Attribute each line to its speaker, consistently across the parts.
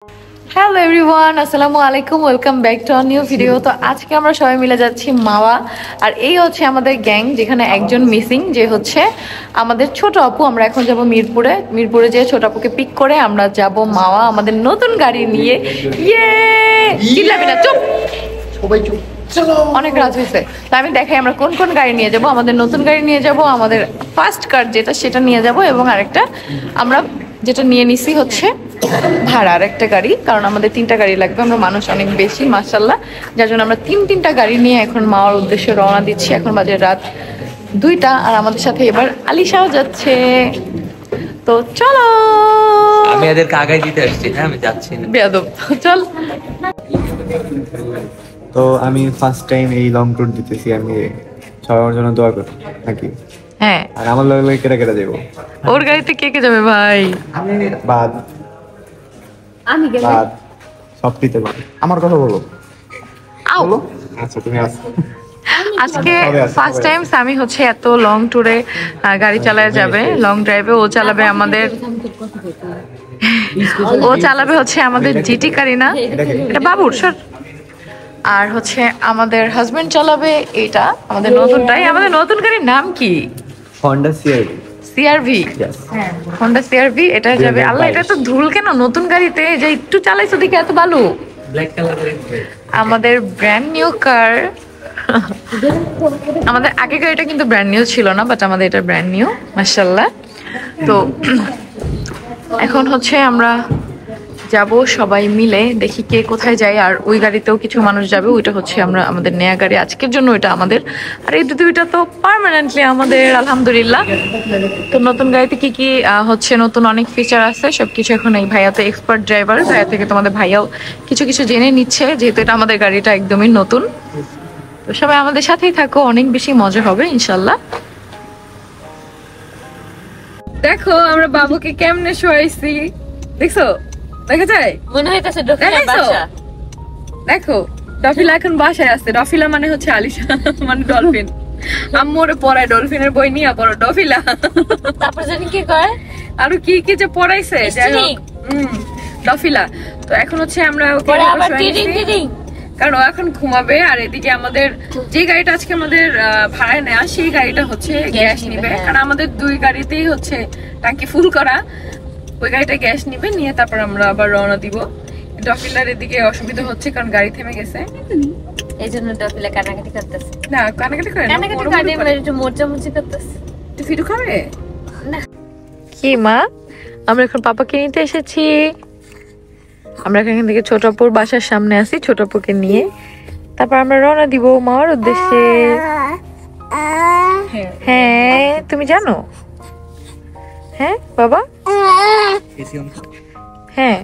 Speaker 1: Hello everyone, আসসালামু আলাইকুম, welcome back to our new video. তো আজকে আমরা সবাই মিলে যাচ্ছি মাওয়া। আর এই হচ্ছে আমাদের গ্যাং, যেখানে একজন মিসিং, যে হচ্ছে আমাদের ছোট আপু। আমরা এখন যাব মিরপুরে যেয়ে ছোট আপুকে পিক করে আমরা যাব মাওয়া আমাদের নতুন গাড়ি নিয়ে। ইয়ে চিল্লাবি না, চুপ, সবাই চুপ, অনেক রাত হয়েছে। তো আমি দেখাই আমরা কোন কোন গাড়ি নিয়ে যাব। আমাদের নতুন গাড়ি নিয়ে যাব, আমাদের ফার্স্ট কার যেটা সেটা নিয়ে যাব, এবং আরেকটা আমরা যেটা নিয়ে নিছি হচ্ছে ভাড়ার একটা গাড়ি, কারণ আমাদের 3টা গাড়ি লাগবে। আমরা মানুষ অনেক বেশি মাশাআল্লাহ, যার জন্য আমরা তিনটা গাড়ি নিয়ে এখন মাওয়ার উদ্দেশ্যে রওনা দিচ্ছি। এখন বাজে রাত 2টা, আর আমাদের সাথে এবার আলিশাও যাচ্ছে। তো চলো,
Speaker 2: আমি এদেরকে আগাই দিতে আসছি। হ্যাঁ, আমি যাচ্ছি না।
Speaker 1: বেয়াদব, চল।
Speaker 3: তো আমি ফার্স্ট টাইম এই লং ট্যুর দিতেছি। আমি সবার জন্য দোয়া করি নাকি।
Speaker 1: হ্যাঁ,
Speaker 3: আর আমার লগে কেটে কেটে যাবো।
Speaker 1: ওর গাড়িতে কে কে যাবে ভাই?
Speaker 3: বাদ
Speaker 1: আমি গেলে
Speaker 3: বাদ সব দিতে পারি। আমার কথা বলো।
Speaker 1: আও।
Speaker 3: বলো। আচ্ছা তুমি আসো।
Speaker 1: আজকে ফার্স্ট টাইম সামি হচ্ছে এত লং ট্যুরে গাড়ি চালায় যাবে, লং ড্রাইভে। ও চালাবে আমাদের, ও চালাবে হচ্ছে আমাদের জিটি কারিনা, এটা বাবুর সর। আর হচ্ছে আমাদের হাজবেন্ড চালাবে এটা আমাদের নতুনটাই। আমাদের নতুন গাড়ির নাম কি?
Speaker 3: Honda CR-V.
Speaker 1: CR-V, Honda CR-V. এটা যাবে। আল্লাহ, এটা তো ধুল কেন নতুন গাড়িতে, যে একটু চালাইছো দেখে এত ভালো।
Speaker 2: ব্ল্যাক কালারের
Speaker 1: আমাদের ব্র্যান্ড নিউ কার। আমাদের আগে গাড়িটা কিন্তু ব্র্যান্ড নিউ ছিল না, বাট আমাদের এটা ব্র্যান্ড নিউ মাশাআল্লাহ। তো এখন হচ্ছে আমরা যাব সবাই মিলে, দেখি কে কোথায় যায়। আর ওই গাড়িতেও কিছু মানুষ যাবে, ওইটা হচ্ছে আমরা আমাদের নেয়া গাড়ি আজকের জন্য, ওইটা আমাদের। আর এই দুইটা তো পার্মানেন্টলি আমাদের, আলহামদুলিল্লাহ। তো নতুন গাড়িতে কি কি হচ্ছে, নতুন অনেক ফিচার আছে, সবকিছু এখন এই ভাইয়া তো এক্সপার্ট ড্রাইভার, ভাইয়া থেকে তোমাদের ভাইয়াও কিছু কিছু জেনে নিচ্ছে, যেহেতু এটা আমাদের গাড়িটা একদমই নতুন। তো সবাই আমাদের সাথেই থাকো, অনেক বেশি মজা হবে ইনশাল্লাহ। দেখো আমরা বাবুকে কেমনে শোয়াইছি, দেখছো? দেখা যায়,
Speaker 4: মনে হইতাছে ডফিলা বাসা।
Speaker 1: দেখো ডফিলা এখন বাসায় আছে। ডফিলা মানে হচ্ছে আলিশা, মানে ডলফিন। আম্মুরে পড়ায় ডলফিনের বই নিয়ে পড়ো ডফিলা।
Speaker 4: তারপর জানি কি করে,
Speaker 1: আরো কি কি যে পড়াইছে, যাই হোক। ডফিলা। তো এখন হচ্ছে আমরা ওকে
Speaker 4: পরে আবার
Speaker 1: শোয়াই
Speaker 4: টিডিং
Speaker 1: নিছি,
Speaker 4: টিডিং।
Speaker 1: কারণ ও এখন ঘুমাবে। আর এদিকে আমাদের যে গাড়িটা আজকে আমাদের ভাড়ায় নেওয়া, সেই গাড়িটা হচ্ছে গ্যাস নিবে, কারণ আমাদের 2 গাড়িতেই হচ্ছে টাঙ্কি ফুল করা। ওই গাড়িটা গ্যাস নিবে, নিয়ে তারপর আমরা আবার রওনা দিব। ডফিলার এদিকে অসুবিধা হচ্ছে, কারণ গাড়ি থেমে গেছে।
Speaker 4: এই জন্য ডফিলা কানাকাটি করতেছে।
Speaker 1: না, কানাকাটি করে না,
Speaker 4: কানাকাটি
Speaker 1: বড়
Speaker 4: করে
Speaker 1: বড়
Speaker 4: মানে একটু মোচা করতেছে।
Speaker 1: তুই ফিরু খাবে
Speaker 4: না।
Speaker 1: কি মা, আমরা এখন পাপাকে নিতে এসেছি। আমরা এখান থেকে ছোট আপুর বাসার সামনে আছি, ছোট আপুকে নিয়ে তারপর আমরা রওনা দিব মাওয়ার উদ্দেশ্যে। হ্যাঁ, তুমি জানো? হ্যাঁ বাবা, হ্যাঁ।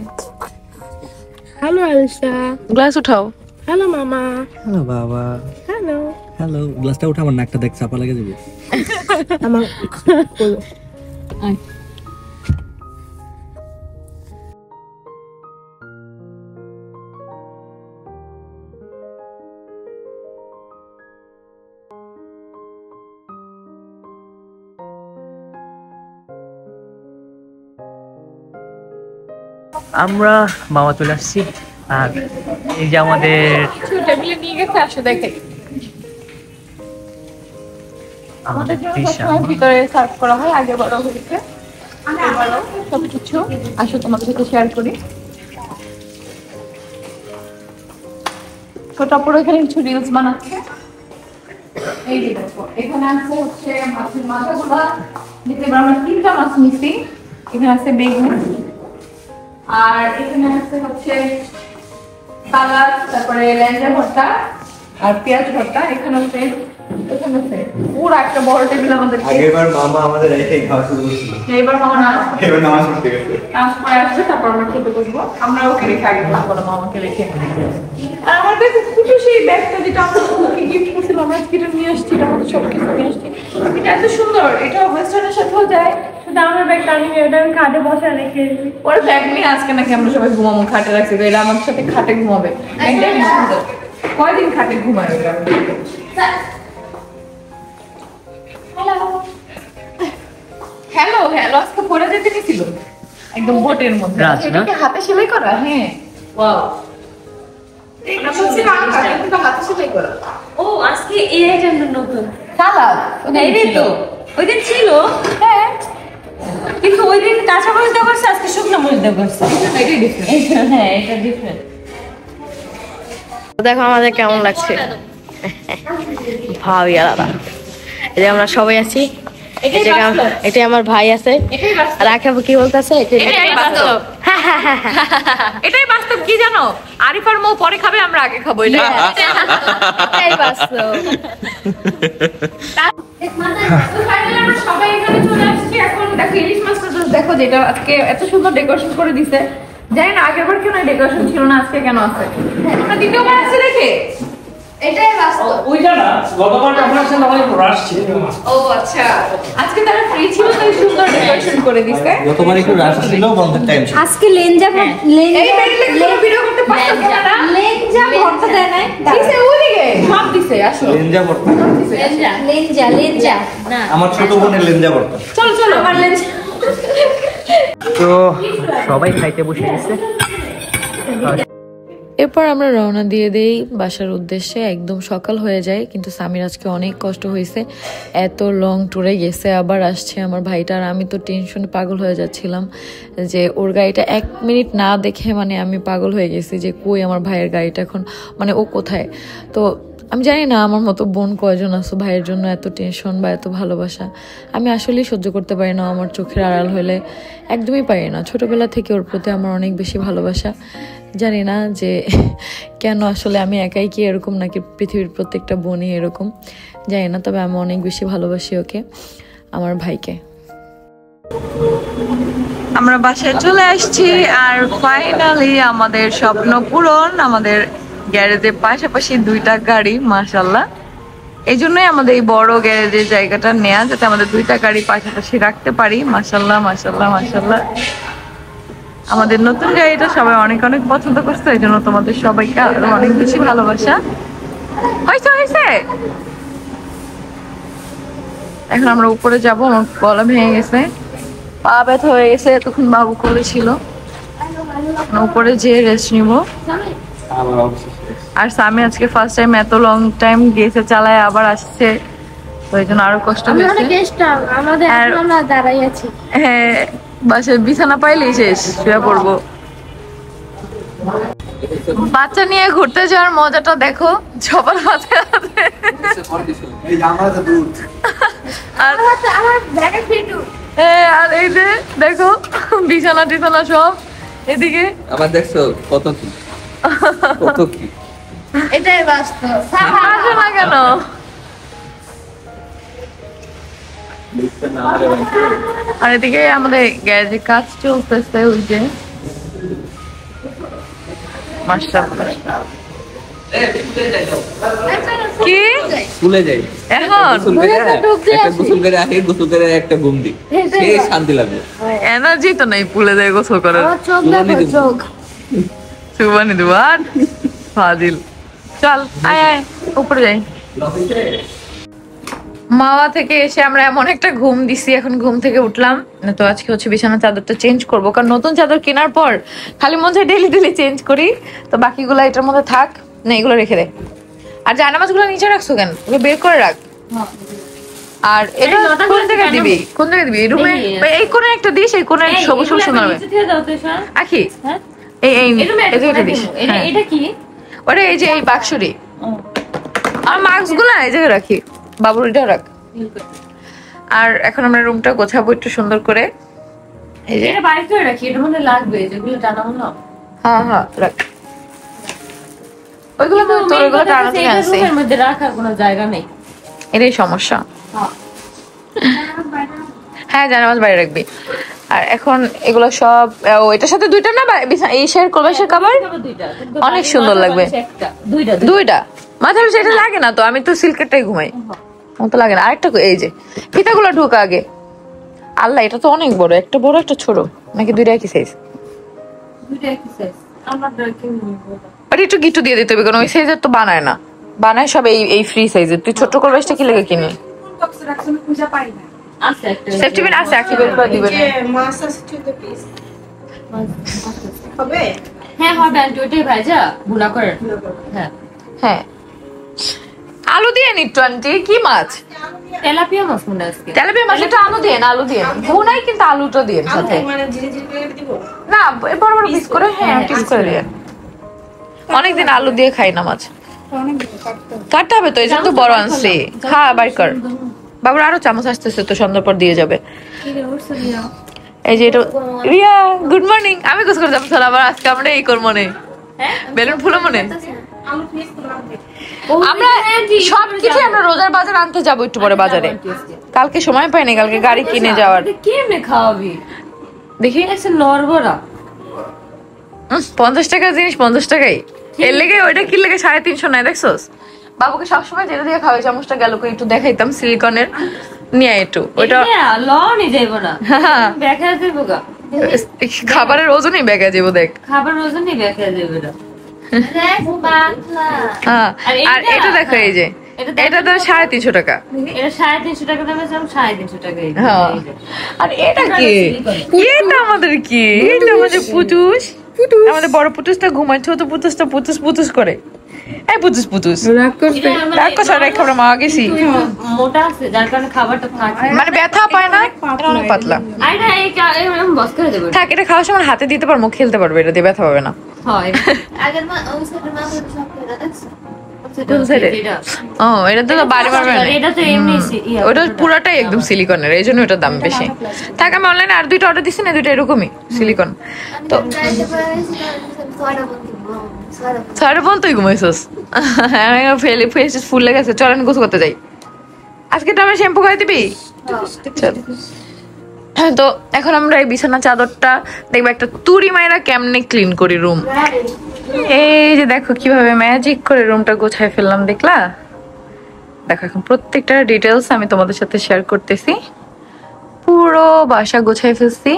Speaker 5: হ্যালো আলিশা।
Speaker 1: গ্লাস উঠাও।
Speaker 5: হ্যালো মামা।
Speaker 2: হ্যালো বাবা।
Speaker 5: হ্যালো।
Speaker 2: হ্যালো, গ্লাসটা উঠা, আমার নাকটা দেখ চাপা লেগে যাবে।
Speaker 5: আমার
Speaker 2: আমরা মামা চলে আসছি। আর এই যে আমাদের
Speaker 1: টেবিলে নিয়ে গেছে, আসো দেখাই। আমাদের ভিতরে সার্ভ করা হয়, আগে বড় হয়েছে সবকিছু। আসো তোমাদের সাথে শেয়ার করি। ছোট পুরো এখানে কিছু রিলস বানাচ্ছে। এই যে দেখো, এখানে আছে হচ্ছে মাছের মাথাগুলা, যেতে আমরা 3টা মাছ নিছি। এখানে আছে বেগুন, আর এখানে আছে হচ্ছে সালাদ, তারপরে লেঞ্জা ভর্তা আর পেঁয়াজ ভর্তা। এখানে আছে পুরো একটা বড় টেবিল আমাদের।
Speaker 3: আগেরবার মামা আমাদের রেখে খাওয়া শুরু করছিল।
Speaker 1: এইবার মামা না,
Speaker 3: এবার নামাজ পড়তে গেছে।
Speaker 1: কাজ করে আসবে, তারপর আমরা খেতে বসবো। আমরা ওকে রেখে আগে খাবো না, মামাকে রেখে। আর আমার কাছে ছোট সেই ব্যাগটা, যেটা আমরা ওকে গিফট করছিলাম, আমরা কিনে নিয়ে আসছি, এটা আমাদের সব কিছু নিয়ে আসছি। এটা এত সুন্দর, এটা ওয়েস্টার্নের সাথেও যায়।
Speaker 5: শুধু আমার ব্যাগটা আমি এটা আমি খাটে বসে রেখে
Speaker 1: ওর ব্যাগ নিয়ে আজকে নাকি আমরা সবাই ঘুমাবো, খাটে রাখছি। তো এরা আমার সাথে খাটে ঘুমাবে। একটাই সুন্দর, কয়দিন খাটে ঘুমায় ওরা। হ্যালো হ্যালো, আজকে পড়ে যেতে নিছিল। একদম বোটের মধ্যে।
Speaker 2: রাজ না?
Speaker 1: এটা কি হাতে সেলাই করা? হ্যাঁ। ওয়াও। এটা হচ্ছে আঁকা, কিন্তু হাতে সেলাই করা।
Speaker 4: ও আজকে এই আইটেমটা নতুন।
Speaker 1: সালাদ।
Speaker 4: এই রে তো ওই দিন ছিল,
Speaker 1: হ্যাঁ।
Speaker 4: কিন্তু ওই দিন কাঁচা মরিচ দেওয়া করছে, আজকে শুকনো মরিচ দেওয়া করছে।
Speaker 1: এটাই ডিফারেন্ট।
Speaker 4: হ্যাঁ এটা ডিফারেন্ট।
Speaker 1: দেখো আমাদের কেমন লাগছে, ভাবি আলাদা। এই যে আমরা সবাই আছি, এটাই আমার ভাই আছে, আর আখাবো কি বলতেছে এটাই বাস্তব। এটাই বাস্তব। কি জানো, আরিফার মৌ পরে খাবে, আমরা আগে খাবো। এটাই বাস্তব। আমরা সবাই এখানে চলে আসছি। এখন দেখো ইলিশ মাছটা দেখো, যেটা আজকে এত সুন্দর ডেকোরেশন করে দিছে। জানি না আগের বার কেন ডেকোরেশন ছিল না, আজকে কেন আছে। আমরা দ্বিতীয়বার আসছি দেখে, এটাই বাস্তব।
Speaker 6: ওইটা না, গতবার আপনার সাথে অনেক রাশ ছিল।
Speaker 1: ও আচ্ছা, আজকে তারা ফ্রি ছিল তাই সুন্দর ডেকোরেশন করে দিছে।
Speaker 7: গতবার একটু রাশ ছিল, বন্ধের টাইম ছিল।
Speaker 4: আজকে লেঞ্জা
Speaker 1: এই মেরিলে কোনো ভিডিও করতে পারতেছ না?
Speaker 4: লেঞ্জা ভর্তা দেয় নাই,
Speaker 1: দিছে ওদিকে সব দিছে। আসো
Speaker 7: লেঞ্জা ভর্তা।
Speaker 4: লেঞ্জা না
Speaker 7: আমার ছোট বোনের লেঞ্জা ভর্তা।
Speaker 1: চলো চলো আমার লেঞ্জা।
Speaker 2: তো সবাই খাইতে বসে গেছে।
Speaker 8: এরপর আমরা রওনা দিয়ে দেই বাসার উদ্দেশ্যে। একদম সকাল হয়ে যায়, কিন্তু সামির আজকে অনেক কষ্ট হয়েছে, এত লং ট্যুরে গেছে, আবার আসছে আমার ভাইটা। আর আমি তো টেনশনে পাগল হয়ে যাচ্ছিলাম যে ওর গাড়িটা 1 মিনিট না দেখে মানে আমি পাগল হয়ে গেছি যে কই আমার ভাইয়ের গাড়িটা এখন, মানে ও কোথায়। তো আমি জানি না আমার মতো বোন কয়জন আছো, ভাইয়ের জন্য এত টেনশন বা এত ভালোবাসা আমি আসলেই সহ্য করতে পারি না। আমার চোখের আড়াল হলে একদমই পারি না। ছোটবেলা থেকে ওর প্রতি আমার অনেক বেশি ভালোবাসা। জানি না যে কেন, আসলে আমি একাই কি এরকম নাকি পৃথিবীর প্রত্যেকটা বোনই এরকম, জানি না। তবে আমি অনেক বেশি ভালোবাসি ওকে, আমার ভাইকে।
Speaker 1: আমরা বাসায় চলে আসছি, আর ফাইনালি আমাদের স্বপ্ন পূরণ। আমাদের গ্যারেজের পাশাপাশি 2টা গাড়ি, মাশাআল্লাহ। এই জন্যই আমাদের এই বড় গ্যারেজের জায়গাটা নেয়া, যাতে আমাদের 2টা গাড়ি পাশাপাশি রাখতে পারি। মাশাআল্লাহ মাশাআল্লাহ মাশাআল্লাহ। আমাদের নতুন গাড়িটা সবাই অনেক অনেক পছন্দ করছে, এই জন্য তোমাদের সবাইকে আরো অনেক বেশি ভালোবাসা। হয়েছে হয়েছে। এখন আমরা উপরে যাবো, আমার গলা ভেঙে গেছে, পা ব্যথা হয়ে গেছে, তখন বাবু কোলে ছিল। উপরে যেয়ে রেস্ট নিব। আর স্বামী আজকে ফার্স্ট টাইম এত লং টাইম গেছে চালায়, আবার আসছে, তো এই জন্য আরো কষ্ট হয়েছে।
Speaker 4: আমরা দাঁড়াই আছি।
Speaker 1: হ্যাঁ, বাসায় বিছানা পাইলেই শেষ, শুয়ে পড়বো। বাচ্চা নিয়ে ঘুরতে যাওয়ার মজাটা দেখো, সবার মাথায় আছে। আর এই যে দেখো বিছানা টিছানা সব এদিকে।
Speaker 7: আবার দেখছো কত কি কত কি।
Speaker 4: এটাই বাস্তব।
Speaker 1: আসে না কেন? আর এদিকে আমাদের গ্যারেজে কাজ চলতেছে, ওই যে মাশাআল্লাহ। কি
Speaker 7: স্কুলে যাই
Speaker 1: এখন
Speaker 7: একটা গোসল করে আসি, গোসল করে একটা ঘুম দিই, সেই শান্তি লাগবে।
Speaker 1: এনার্জি তো নাই পুলে যায় গোসল করার।
Speaker 4: চোখ দেখো, চোখ।
Speaker 1: সুবানি দুবার ফাজিল। চল আয় আয় উপরে যাই। মাওয়া থেকে এসে আমরা এমন একটা ঘুম দিছি, এখন ঘুম থেকে উঠলাম না। তো আজকে হচ্ছে বিছানা চাদরটা চেঞ্জ করবো, কারণ নতুন চাদর কেনার পর খালি মন চায় ডেলি ডেলি চেঞ্জ করি। তো বাকিগুলো এটার মধ্যে থাক না, এগুলো রেখে দে। আর জায়নামাজগুলো নিচে রাখছো কেন? ওগুলো বের করে রাখ। আর এটা কোন জায়গায় দিবি? কোন জায়গায় দিবি? রুমে এই কোণে একটা দিস, এই কোণে সবুজ সবুজ সুন্দর হবে। আখি এই এই এই জায়গাটা দিস।
Speaker 4: এটা কি?
Speaker 1: ওটা এই যে এই বাক্সরি। আর মাস্কগুলো এই জায়গায় রাখি, বাবুর এটাও রাখ। আর এখন আমরা রুমটা গোছাবো একটু সুন্দর করে। এই যে
Speaker 4: এটা বাইরে করে রাখি, এটার মধ্যে লাগবে যেগুলো টানা হলো।
Speaker 1: হ্যাঁ হ্যাঁ রাখ। ওইগুলো তো তোর ওইগুলো টানাতে আছে,
Speaker 4: রুমের মধ্যে রাখার কোনো জায়গা নেই,
Speaker 1: এটাই সমস্যা। হ্যাঁ জানামাজ বাইরে রাখবি। আর এখন এগুলো সব এটার সাথে 2টা না, এই শেয়ার কলবাসের কাবার অনেক সুন্দর লাগবে। দুইটা মাথার এটা লাগে না তো, আমি তো সিল্কেরটাই ঘুমাই, আমার তো লাগে না। আরেকটা এই যে ফিতাগুলো ঢোকা আগে। আল্লাহ, এটা তো অনেক বড়, একটা বড় একটা ছোট, নাকি 2টা একই সাইজ? আর একটু গিট্টু দিয়ে দিতে হবে, কারণ ওই সাইজের তো বানায় না, বানায় সব এই ফ্রি সাইজের। তুই ছোট কলবাসটা কি লাগে কিনি? সেফটি পিন আছে, আকি বের করে দিবেন।
Speaker 4: হ্যাঁ হবে আন্টি, ওইটাই ভাজা গুলা করে। হ্যাঁ
Speaker 1: হ্যাঁ আলু দিয়ে নিট্টু আন্টি। কি মাছ?
Speaker 4: তেলাপিয়া মাছ মনে হয় আজকে।
Speaker 1: তেলাপিয়া মাছ। এটা আলু দিয়ে ভুনাই, কিন্তু আলুটা দিয়ে সাথে না, বড় বড় পিস করে। হ্যাঁ পিস করে দিয়ে। অনেকদিন আলু দিয়ে খাই না মাছ, কাটতে হবে তো, এই জন্য তো বড় আনছি। হ্যাঁ বাইর কর বাবুর, আরো চামচ আসতেছে তো, সন্ধ্যার পর দিয়ে যাবে। এই যে এটা রিয়া, গুড মর্নিং। আমি গোছ করে যাবো আবার, আজকে আমরা এই করবো মনে, বেলুন ফুলো মনে। আমরা সবকিছু আমরা রোজার বাজার আনতে যাবো একটু পরে বাজারে, কালকে সময় পাইনি, কালকে গাড়ি কিনে যাওয়ার।
Speaker 4: কেমনে খাওয়াবি
Speaker 1: দেখি
Speaker 4: নরবরা
Speaker 1: 50 টাকার জিনিস 50 টাকাই। এর লেগে ওইটা কি লেগে 350 নাই, দেখছোস? বাবুকে সবসময় যেটা দিয়ে খাওয়াই, চামচটা গেল একটু দেখাইতাম সিলিকনের নিয়ে একটু, ওইটা
Speaker 4: লনি যাইবো না, ব্যাখ্যা যাইবো গা।
Speaker 1: খাবারের ওজনই ব্যাগা যাবো, দেখ
Speaker 4: খাবার ওজনই ব্যাখ্যা যাইবো না।
Speaker 1: হ্যাঁ আর এটা দেখো, এই যে এটা তো 350 টাকা।
Speaker 4: এটা 350 টাকা দামে, 350 টাকা।
Speaker 1: হ্যাঁ আর এটা কি? এটা আমাদের কি? এটা আমাদের পুতুস। আমাদের বড় পুতুসটা ঘুমাচ্ছে, তো পুতুসটা পুতুস করে। এই পুতুস রাগ করছে, আমরা মারা গেছি।
Speaker 4: মোটা আছে যার কারণে খাবারটা থাকে,
Speaker 1: মানে ব্যথা পায় না, এটা অনেক পাতলা।
Speaker 4: আইনা এই এরকম বস করে দেব।
Speaker 1: থাক, এটা খাওয়ার সময় হাতে দিতে পারবো, খেলতে পারবো, এটা দিয়ে ব্যথা পাবে না।
Speaker 4: হয়
Speaker 9: আগের মা ওই সাইডে মা করে সব করে দেখছো।
Speaker 1: ও এটা তো বাড়ি মারবে না,
Speaker 4: এটা তো এমনি
Speaker 1: ওটা পুরাটাই একদম সিলিকনের, এই জন্য ওটার দাম বেশি। থাক, আমি অনলাইনে আর 2টা অর্ডার দিচ্ছি না, 2টা এরকমই সিলিকন। তো 6টা পর্যন্তই ঘুমাইছোস? ফেস ফুল লেগেছে, চলেন গোসল করতে যাই। আজকে তো আমরা শ্যাম্পু করে দিবি। তো এখন আমরা এই বিছানা চাদরটা দেখবো একটা তুড়ি মাইরা কেমনে ক্লিন করি রুম। এই যে দেখো কিভাবে ম্যাজিক করে রুমটা গোছায় ফেললাম, দেখলা? দেখো এখন প্রত্যেকটা ডিটেলস আমি তোমাদের সাথে শেয়ার করতেছি। পুরো বাসা গোছায় ফেলছি,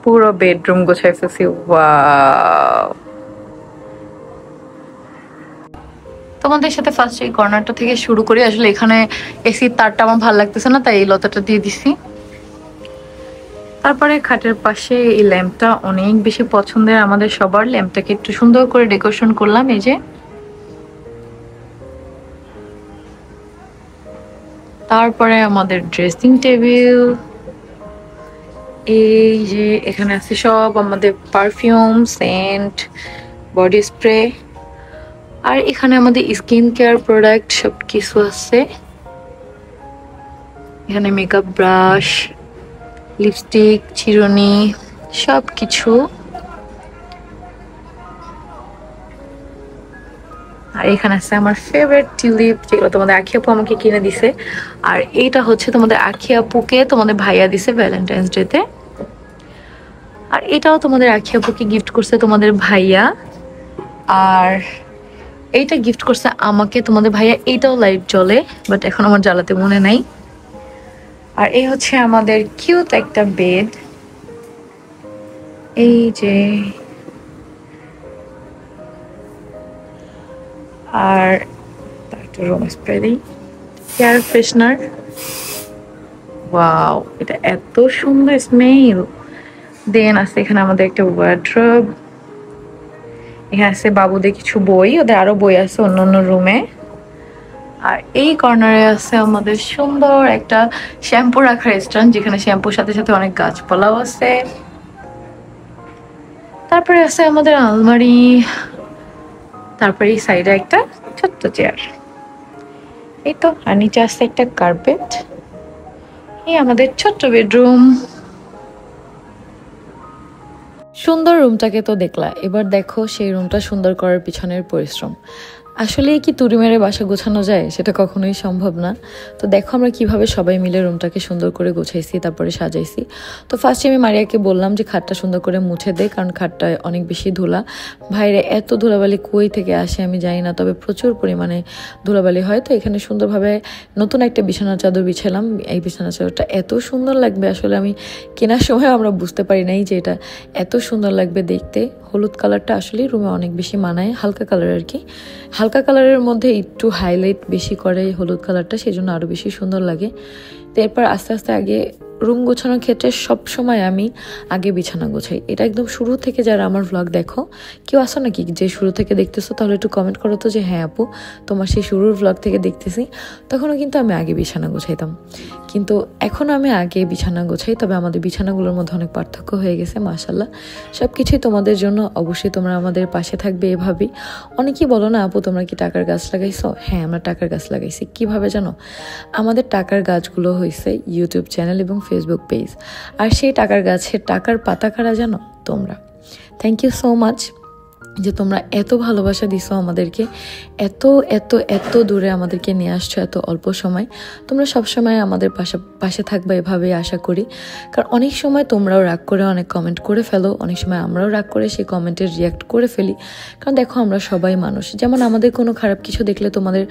Speaker 1: পুরো বেডরুম গোছায় ফেলছি। ওয়াও! তোমাদের সাথে ফার্স্ট এই কর্নারটা থেকে শুরু করি। আসলে এখানে এসির তারটা আমার ভালো লাগতেছে না, তাই এই লতাটা দিয়ে দিছি। তারপরে খাটের পাশে এই ল্যাম্পটা অনেক বেশি পছন্দের আমাদের সবার। ল্যাম্পটাকে একটু সুন্দর করে ডেকোরেশন করলাম, এই যে। তারপরে আমাদের ড্রেসিং টেবিল, এই যে এখানে আছে সব আমাদের পারফিউম, সেন্ট, বডি স্প্রে, আর এখানে আমাদের স্কিন কেয়ার প্রোডাক্ট সব কিছু আছে। এখানে মেকআপ ব্রাশ, লিপস্টিক, চিরুনি, সব কিছু। আর এখানে আছে আমার ফেভারিট টিউলিপ, যেগুলো তোমাদের আখি আপু আমাকে কিনে দিছে। আর এইটা হচ্ছে তোমাদের আখি আপুকে তোমাদের ভাইয়া দিছে ভ্যালেন্টাইন্স ডেতে। আর এটাও তোমাদের আখি আপুকে গিফট করছে তোমাদের ভাইয়া। আর এইটা গিফট করছে আমাকে তোমাদের ভাইয়া। এইটাও লাইট জ্বলে, বাট এখন আমার জ্বালাতে মনে নাই। আর এই হচ্ছে আমাদের কিউট একটা বেড, এই যে। আর একটা রুম স্প্রে দিই, এয়ার ফ্রেশনার। ওয়াও, এটা এত সুন্দর স্মেল। দেন আছে এখানে আমাদের একটা ওয়ার্ড্রোব। এখানে আছে বাবুদের কিছু বই, ওদের আরো বই আছে অন্য অন্য রুমে। আর এই কর্নারে আছে আমাদের সুন্দর একটা শ্যাম্পু রাখার স্ট্যান্ড, যেখানে শ্যাম্পুর সাথে সাথে অনেক গাছপালাও আছে। তারপরে আছে আমাদের আলমারি। তারপরে এই সাইডে একটা ছোট্ট চেয়ার, এই তো। আর নিচে আছে একটা কার্পেট। এই আমাদের ছোট্ট বেডরুম।
Speaker 8: সুন্দর রুমটাকে তো দেখলা, এবার দেখো সেই রুমটা সুন্দর করার পিছনের পরিশ্রম। আসলে কি তুড়ি মেরে বাসা গোছানো যায়? সেটা কখনোই সম্ভব না। তো দেখো আমরা কিভাবে সবাই মিলে রুমটাকে সুন্দর করে গোছাইছি, তারপরে সাজাইছি। তো ফার্স্টে আমি মারিয়াকে বললাম যে খাটটা সুন্দর করে মুছে দে, কারণ খাটটায় অনেক বেশি ধুলা। ভাইরে এত ধুলাবালি কই থেকে আসে আমি জানি না, তবে প্রচুর পরিমাণে ধুলাবালি হয়। তো এখানে সুন্দরভাবে নতুন একটা বিছানার চাদর বিছালাম। এই বিছানার চাদরটা এত সুন্দর লাগবে, আসলে আমি কেনার সময় আমরা বুঝতে পারি নাই যে এটা এত সুন্দর লাগবে দেখতে। হলুদ কালারটা আসলে রুমে অনেক বেশি মানায়, হালকা কালার আর কি। হালকা কালারের মধ্যে একটু হাইলাইট বেশি করে হলুদ কালারটা, সেই জন্য আরও বেশি সুন্দর লাগে। তো এরপর আস্তে আস্তে আগে রুম গোছানোর ক্ষেত্রে সবসময় আমি আগে বিছানা গোছাই। এটা একদম শুরু থেকে যারা আমার ভ্লগ দেখো, কেউ আসো নাকি যে শুরু থেকে দেখতেছো, তাহলে একটু কমেন্ট করো তো যে হ্যাঁ আপু তোমার সেই শুরুর ভ্লগ থেকে দেখতেছি। তখনও কিন্তু আমি আগে বিছানা গোছাইতাম, কিন্তু এখনও আমি আগে বিছানা গোছাই। তবে আমাদের বিছানাগুলোর মধ্যে অনেক পার্থক্য হয়ে গেছে মাশাল্লাহ। সব কিছুই তোমাদের জন্য, অবশ্যই তোমরা আমাদের পাশে থাকবে এভাবেই। অনেকেই বলো না আপু তোমরা কি টাকার গাছ লাগাইছো? হ্যাঁ আমরা টাকার গাছ লাগাইছি। কিভাবে জানো? আমাদের টাকার গাছগুলো হয়েছে ইউটিউব চ্যানেল এবং ফেসবুক পেজ, আর সেই টাকার গাছের টাকার পাতা কারা জানো? তোমরা। থ্যাংক ইউ সো মাচ যে তোমরা এত ভালোবাসা দিছো আমাদেরকে, এত এত এত দূরে আমাদেরকে নিয়ে আসছো এত অল্প সময়। তোমরা সবসময় আমাদের পাশে থাকবে এভাবেই আশা করি। কারণ অনেক সময় তোমরাও রাগ করে অনেক কমেন্ট করে ফেলো, অনেক সময় আমরাও রাগ করে সেই কমেন্টের রিয়াক্ট করে ফেলি। কারণ দেখো আমরা সবাই মানুষ, যেমন আমাদের কোনো খারাপ কিছু দেখলে তোমাদের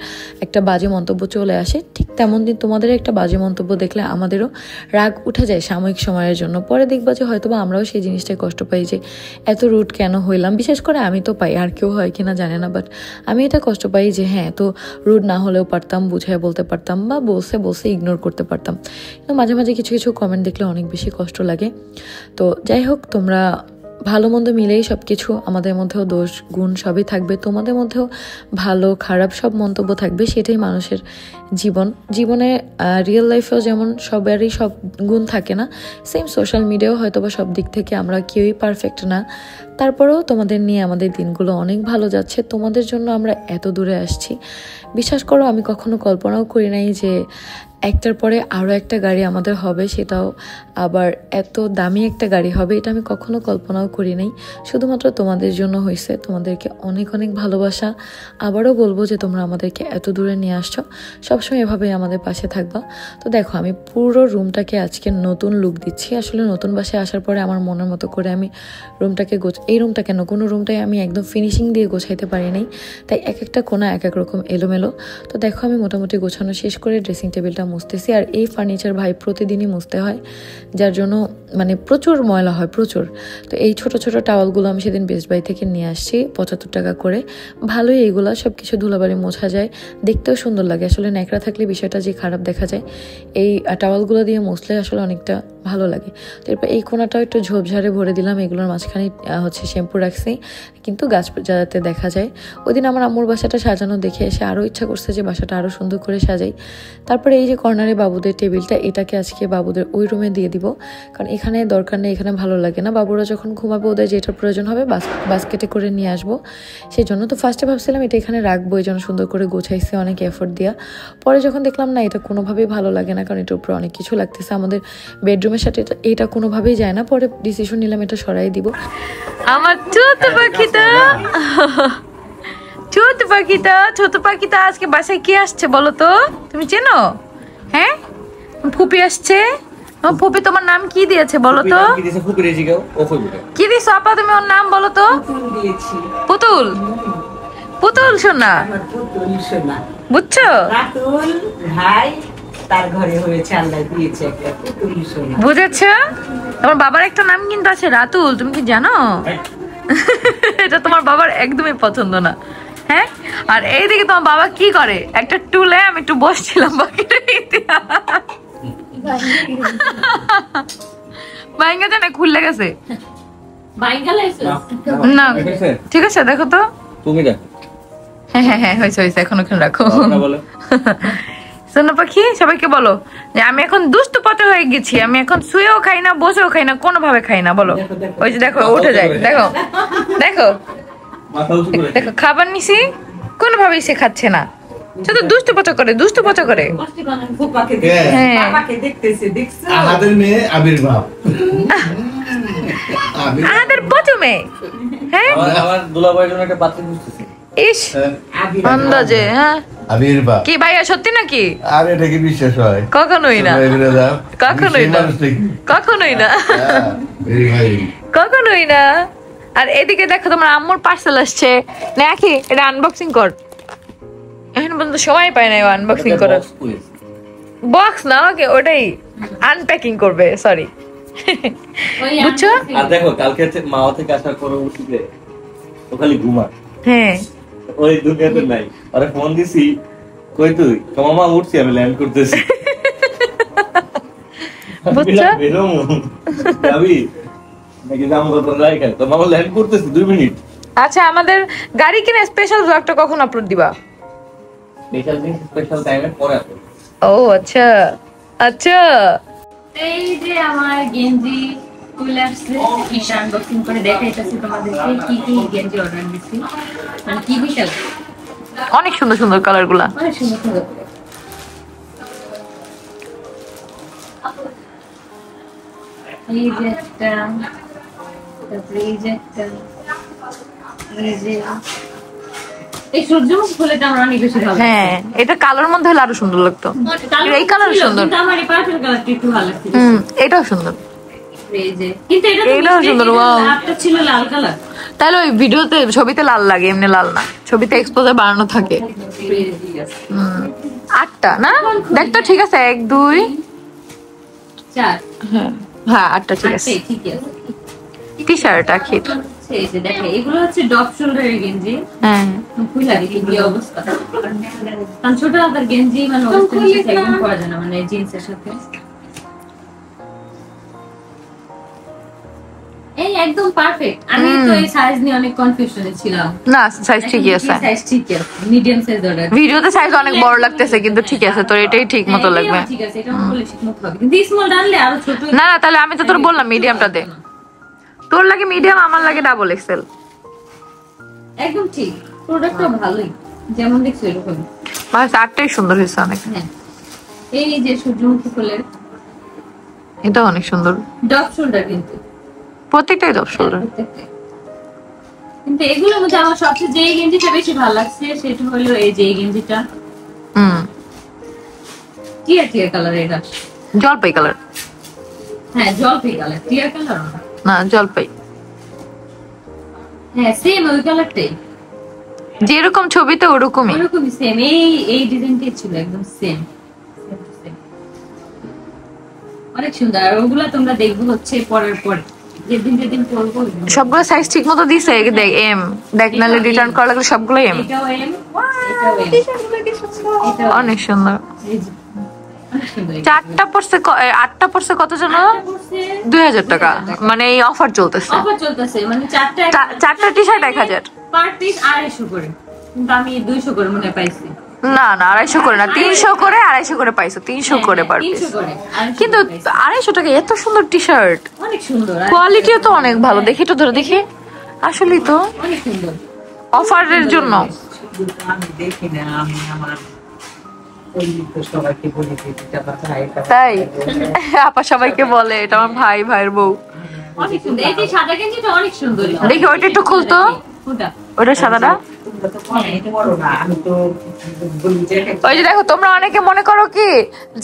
Speaker 8: একটা বাজে মন্তব্য চলে আসে, ঠিক তেমন দিন তোমাদের একটা বাজে মন্তব্য দেখলে আমাদেরও রাগ উঠে যায় সাময়িক সময়ের জন্য। পরে দেখবা যে হয়তোবা আমরাও সেই জিনিসটায় কষ্ট পাই যে এত রুড কেন হইলাম। বিশেষ করে আমি তো পাই, আর কেউ হয় কিনা জানে না, বাট আমি এটা কষ্ট পাই যে হ্যাঁ তো রুড না হলেও পারতাম, বুঝায় বলতে পারতাম, বা বলছে ইগনোর করতে পারতাম। কিন্তু মাঝে মাঝে কিছু কিছু কমেন্ট দেখলে অনেক বেশি কষ্ট লাগে। তো যাই হোক, তোমরা ভালো মন্দ মিলেই সব কিছু, আমাদের মধ্যেও দোষ গুণ সবই থাকবে, তোমাদের মধ্যেও ভালো খারাপ সব মন্তব্য থাকবে। সেটাই মানুষের জীবনে রিয়েল লাইফেও যেমন সবারই সব গুণ থাকে না, সেম সোশ্যাল মিডিয়াও হয়তো বা সব দিক থেকে আমরা কেউই পারফেক্ট না। তারপরেও তোমাদের নিয়ে আমাদের দিনগুলো অনেক ভালো যাচ্ছে, তোমাদের জন্য আমরা এত দূরে আসছি। বিশ্বাস করো আমি কখনো কল্পনাও করি নাই যে একটার পরে আরও একটা গাড়ি আমাদের হবে, সেটাও আবার এত দামি একটা গাড়ি হবে। এটা আমি কখনো কল্পনাও করি নাই, শুধুমাত্র তোমাদের জন্য হয়েছে। তোমাদেরকে অনেক অনেক ভালোবাসা। আবারও বলবো যে তোমরা আমাদেরকে এত দূরে নিয়ে আসছো, সবসময় এভাবেই আমাদের পাশে থাকবা। তো দেখো আমি পুরো রুমটাকে আজকে নতুন লুক দিচ্ছি। আসলে নতুন বাসায় আসার পরে আমার মনের মতো করে আমি রুমটাকে এই রুমটা কেন, কোনো রুমটাই আমি একদম ফিনিশিং দিয়ে গোছাইতে পারি নাই, তাই এক একটা কোণা এক এক রকম এলোমেলো। তো দেখো আমি মোটামুটি গোছানো শেষ করে ড্রেসিং টেবিলটা মুছতেছি। আর এই ফার্নিচার ভাই প্রতিদিনই মুছতে হয়, যার জন্য মানে প্রচুর ময়লা হয়, প্রচুর। তো এই ছোট ছোট টাওয়ালগুলো আমি সেদিন বেস্ট বাই থেকে নিয়ে আসছি 75 টাকা করে। ভালোই এইগুলা সব কিছু ধুলাবাড়ি মোছা যায়, দেখতেও সুন্দর লাগে। আসলে ন্যাকড়া থাকলে বিষয়টা যে খারাপ দেখা যায়, এই টাওয়ালগুলো দিয়ে মুছলে আসলে অনেকটা ভালো লাগে। তো এরপর এই কোনাটাও একটু ঝোপঝাড়ে ভরে দিলাম, এগুলোর মাঝখানে শ্যাম্পু রাখছি কিন্তু গাছ যাতে দেখা যায়। ওই দিন আমার আম্মুর বাসাটা সাজানো দেখে এসে আরও ইচ্ছা করছে যে বাসাটা আরও সুন্দর করে সাজাই। তারপরে এই যে কর্নারে বাবুদের টেবিলটা, এটাকে আজকে বাবুদের ওই রুমে দিয়ে দিব, কারণ এখানে দরকার নেই, এখানে ভালো লাগে না। বাবুরা যখন ঘুমাবে ওদের যেটার প্রয়োজন হবে বাস্কেটে করে নিয়ে আসবো, সেই জন্য। তো ফার্স্টে ভাবছিলাম এটা এখানে রাখবো, এই জন্য সুন্দর করে গোছাইছি অনেক এফোর্ট দিয়া। পরে যখন দেখলাম না এটা কোনোভাবেই ভালো লাগে না, কারণ এটার উপরে অনেক কিছু লাগতেছে, আমাদের বেডরুমের সাথে এটা কোনোভাবেই যায় না। পরে ডিসিশন নিলাম এটা সরাই দিব। আমার ছোট পাখিটা আজকে বাসায় কি আসছে বলো তো? তুমি চেনো? হ্যাঁ ফুপি আসছে। ফুপি তোমার নাম কি দিয়েছে বলো তো? কি দিয়েছো আপা তুমি? ওর নাম বলো তো? পুতুল। পুতুল সোনা, বুঝছো?
Speaker 10: ভাই তার ঘরে হয়েছে, আল্লাহ দিয়েছে একটা পুতুল সোনা।
Speaker 8: বুঝেছো? তোমার বাবার একটা নাম কিন্তু আছে রাতুল, তুমি কি জানো? এটা তোমার বাবার একদমই পছন্দ না। হ্যাঁ, আর এইদিকে তোমার বাবা কি করে, একটা টুলে আমি একটু বসছিলাম বাইঙ্গা জানে খুললে গেছে না। ঠিক আছে দেখো তো। হ্যাঁ হ্যাঁ হ্যাঁ হয়েছে হয়েছে, এখন ওখানে রাখো। সোনা পাখি সবাইকে বলো যে আমি এখন দুষ্ট পথে হয়ে গেছি, আমি এখন শুয়েও খাই না, বসেও খাই না, কোনোভাবে খাই না। বলো। ওই যে দেখো উঠে যায়, দেখো দেখো দেখো খাবার নিছি, কোনোভাবেই সে খাচ্ছে না, শুধু দুষ্ট পচা করে। আমাদের প্রথমে হ্যাঁ ইস আন্দাজে হ্যাঁ কি ভাইয়া সত্যি নাকি?
Speaker 11: আরে এটা কি বিশ্বাস হয়?
Speaker 8: কখনোই না, কখনোই না। আর এদিকে দেখো তোমার আম্মুর পার্সেল আসছে নাকি, এটা আনবক্সিং কর। এখন পর্যন্ত সময় পায় না আনবক্সিং করার। বক্স না, ওকে ওটাই আনপ্যাকিং করবে, সরি। বুঝছো?
Speaker 12: আর দেখো কালকে মাওয়া থেকে আসার পরে উঠে ও খালি ঘুমা।
Speaker 8: হ্যাঁ
Speaker 12: ওই দুনিয়াতে নাই। আরে ফোন দিছি, কই তুই? মামা উঠছি, আমি ল্যান্ড করতেছি।
Speaker 1: বুঝছো?
Speaker 12: যাবি নাকি যাবো তো রাইখা তো মামা ল্যান্ড করতেছে 2 মিনিট।
Speaker 1: আচ্ছা আমাদের গাড়ি কিনে স্পেশাল ব্লগটা কখন আপলোড দিবা?
Speaker 12: স্পেশাল টাইমে পরে আসবে।
Speaker 1: ও আচ্ছা আচ্ছা।
Speaker 4: এই যে আমার গেঞ্জি চলে আসছে, এটা আনবক্সিং করে দেখাইতেছি তোমাদেরকে কি কি গেঞ্জি অর্ডার দিচ্ছি, মানে কি বিশাল
Speaker 1: অনেক সুন্দর সুন্দর কালার গুলা।
Speaker 4: অনেক সুন্দর সুন্দর। এই যে একটা, তারপরে এই যে একটা, এই যে এই সূর্যমুখী ফুলটা আমার অনেক বেশি ভালো।
Speaker 1: হ্যাঁ এটা কালোর মধ্যে হলে আরো সুন্দর লাগতো। এই কালার সুন্দর,
Speaker 4: কিন্তু আমার এই পার্পল কালারটা একটু ভালো লাগছে।
Speaker 1: এটাও সুন্দর।
Speaker 4: এই যে কিন্তু এটা
Speaker 1: এটাও সুন্দর। ওয়াও,
Speaker 4: লালটা ছিল লাল কালার।
Speaker 1: তাহলে ওই ভিডিওতে ছবিতে লাল লাগে, এমনি লাল না, ছবিতে এক্সপোজার বাড়ানো থাকে। 8টা না দেখতো, ঠিক আছে 1 2
Speaker 4: 4
Speaker 1: হ্যাঁ 8টা ঠিক আছে।
Speaker 4: ঠিক আছে।
Speaker 1: টি শার্ট আখির।
Speaker 4: এই যে দেখো এগুলো হচ্ছে ডপ শোল্ডারের গেঞ্জি।
Speaker 1: হ্যাঁ
Speaker 4: খুব লাগে কি অবস্থা, কারণ ছোট হাতের গেঞ্জি মানে ওয়েস্টার্ন সাথে একদম পরা যায় না, মানে জিন্সের সাথে। এই একদম পারফেক্ট। আমি তো এই সাইজ নিয়ে অনেক কনফিউশনে ছিলাম।
Speaker 1: না সাইজ ঠিকই আছে,
Speaker 4: সাইজ ঠিকই আছে, মিডিয়াম সাইজ অর্ডার।
Speaker 1: ভিডিওতে সাইজ অনেক বড় লাগতেছে কিন্তু ঠিক আছে, তোর এটাই ঠিক মতো লাগবে।
Speaker 4: ঠিক আছে, এটা বলে ঠিক মতো হবে, কিন্তু স্মল আনলে আরো ছোট।
Speaker 1: না না তাহলে আমি তো তোর বললাম মিডিয়ামটা দে, তোর লাগে মিডিয়াম, আমার লাগে ডাবল এক্সেল।
Speaker 4: একদম ঠিক, প্রোডাক্টটা ভালোই, যেমন দেখছো এরকম।
Speaker 1: বাস 8টাই সুন্দর হয়েছে অনেক।
Speaker 4: হ্যাঁ এই যে সূর্যমুখী ফুলের,
Speaker 1: এটা অনেক সুন্দর।
Speaker 4: ডপ শোল্ডার কিন্তু
Speaker 1: প্রত্যেকটাই ডপ শোল্ডার।
Speaker 4: কিন্তু এগুলোর মধ্যে আমার সবচেয়ে যে গেঞ্জিটা বেশি ভালো লাগছে সেটা হলো এই যে গেঞ্জিটা। টিয়ার টিয়ার কালার, এটা
Speaker 1: জলপাই কালার।
Speaker 4: হ্যাঁ জলপাই কালার, টিয়ার কালার
Speaker 1: না জলপাই।
Speaker 4: হ্যাঁ সেম ওই কালারটাই,
Speaker 1: যেরকম ছবিতে ওরকমই।
Speaker 4: ওরকমই সেম, এই ডিজাইনটাই ছিল একদম সেম। অনেক সুন্দর। আর ওগুলা তোমরা দেখবো হচ্ছে পরের পর, যেদিন যেদিন পরবো।
Speaker 1: সবগুলো সাইজ ঠিক মতো দিছে, দেখ এম দেখ, নাহলে রিটার্ন করা লাগলে সবগুলো এম।
Speaker 4: এটাও এম, এটাও এম,
Speaker 1: অনেক সুন্দর। 4টা পড়ছে 8টা পড়ছে কত জানো? 2000 টাকা, মানে এই অফার চলতেছে।
Speaker 4: অফার চলতেছে, মানে
Speaker 1: 4টা টি শার্ট 1000
Speaker 4: পার পিস 250 করে, কিন্তু আমি 200 করে মনে পাইছি।
Speaker 1: না না 250 করে না, 300 করে 250 করে পাইছো, 300 করে পার পিস। কিন্তু 250 টাকা এত সুন্দর টি শার্ট,
Speaker 4: অনেক সুন্দর,
Speaker 1: কোয়ালিটিও তো অনেক ভালো। দেখি তো ধরে দেখি, আসলেই তো
Speaker 4: অনেক সুন্দর
Speaker 1: অফারের জন্য।
Speaker 10: আমি দেখি না, আমি আমার সবাইকে বলি এটা ভাই,
Speaker 1: তাই আপা সবাইকে বলে এটা আমার ভাই, ভাইয়ের বউ।
Speaker 4: অনেক সুন্দর। এই যে সাদা গেঞ্জিটা অনেক সুন্দর।
Speaker 1: দেখি ওইটা একটু খুলতো, ওইটা সাদাটা। ওই যে দেখো, তোমরা অনেকে মনে করো কি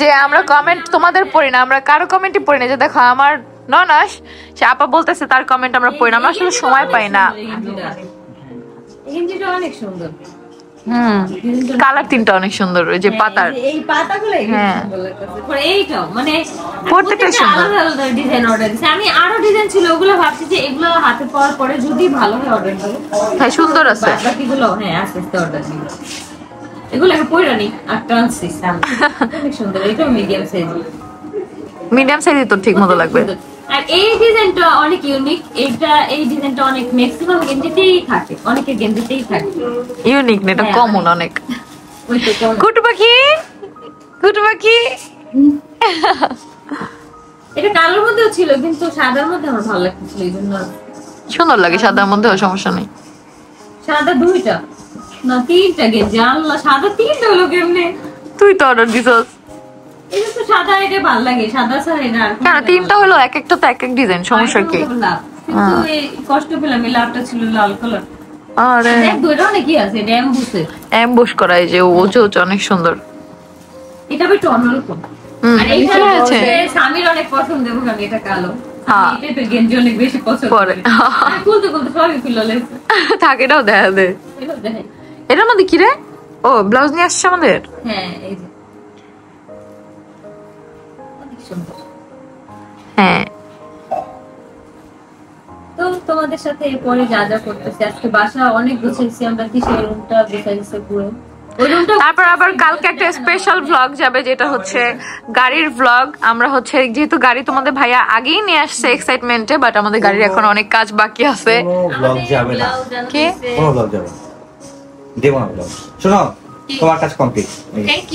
Speaker 1: যে আমরা কমেন্ট তোমাদের পড়ি না, আমরা কারো কমেন্টই পড়ি না। যে দেখো আমার ননাস, সে আপা বলতেছে তার কমেন্ট আমরা পড়ি না, আমরা আসলে সময় পাই না।
Speaker 4: গেঞ্জিটা অনেক সুন্দর।
Speaker 1: কালার 3টা অনেক সুন্দর, ওই যে পাতার,
Speaker 4: এই পাতাগুলো
Speaker 1: হ্যাঁ
Speaker 4: এইটাও, মানে
Speaker 1: প্রত্যেকটা সুন্দর।
Speaker 4: আলাদা আলাদা ডিজাইন অর্ডার দিয়েছি আমি, আরো ডিজাইন ছিল ওগুলো ভাবছি যে এগুলো হাতে পাওয়ার পরে যদি ভালো হয় অর্ডার দেবো।
Speaker 1: হ্যাঁ সুন্দর আছে,
Speaker 4: বাকিগুলো হ্যাঁ আস্তে আস্তে অর্ডার দিব। এগুলো এখন পয়রানি আর ট্রান্সি অনেক সুন্দর। এটাও মিডিয়াম সাইজ,
Speaker 1: মিডিয়াম সাইজে তো ঠিক মতো লাগবে।
Speaker 4: আর এই ডিজাইনটা অনেক ইউনিক। এই ডিজাইনটা অনেক ম্যাক্সিমাম গেঞ্জিতেই থাকে, অনেকের গেঞ্জিতেই থাকে।
Speaker 1: ইউনিক না, এটা কমন অনেক। কুটু পাখি, কুটু পাখি।
Speaker 4: এটা কালোর মধ্যেও ছিল, কিন্তু সাদার মধ্যে আমার ভালো লাগছিল, এই জন্য।
Speaker 1: সুন্দর লাগে সাদার মধ্যেও, সমস্যা নেই।
Speaker 4: সাদা 2টা না 3টা গেঞ্জি, আল্লাহ সাদা 3টা হলো কেমনে?
Speaker 1: তুই তো অর্ডার দিছস।
Speaker 4: এটা তো সাদা, এটা ভালো লাগে সাদা ছাড়া। এটা
Speaker 1: কেন 3টা হলো, এক একটা তো এক এক ডিজাইন, সমস্যা কি?
Speaker 4: কিন্তু এই কষ্ট পেলাম, এই লাভটা ছিল লাল কালার।
Speaker 1: আরে
Speaker 4: দেখ দুটো অনেক কি আছে, এটা এমবুসে,
Speaker 1: এমবস করা, এই যে ওচো অনেক সুন্দর।
Speaker 4: এটা একটু অন্যরকম। আর এইটা আছে স্বামীর অনেক পছন্দ, এবং আমি এটা কালো।
Speaker 1: হ্যাঁ
Speaker 4: এটা তো গেঞ্জি অনেক বেশি পছন্দ করে। খুলতে খুলতে সবই খুলে লাগছে।
Speaker 1: থাক, এটাও দেখা দে। এটার মধ্যে কি রে? ও ব্লাউজ নিয়ে আসছে আমাদের।
Speaker 4: হ্যাঁ এই যে অনেক সুন্দর।
Speaker 1: হ্যাঁ
Speaker 4: তো তোমাদের সাথে এরপরে যা যা করতেছি, আজকে বাসা অনেক গুছিয়েছি আমরা, কিসের রুমটা গুছাইছে পুরো।
Speaker 1: তারপর আবার কালকে একটা স্পেশাল ভ্লগ যাবে, যেটা হচ্ছে গাড়ির ভ্লগ। আমরা হচ্ছে যেহেতু গাড়ি তোমাদের ভাইয়া আগেই নিয়ে আসছে এক্সাইটমেন্টে, বাট আমাদের গাড়ির এখন অনেক কাজ বাকি আছে।
Speaker 12: ব্লগ যাবে না,
Speaker 1: কে
Speaker 12: কোনো ব্লগ যাবে না, দেবো না ব্লগ। শোনো, তোমার কাজ কমপ্লিট,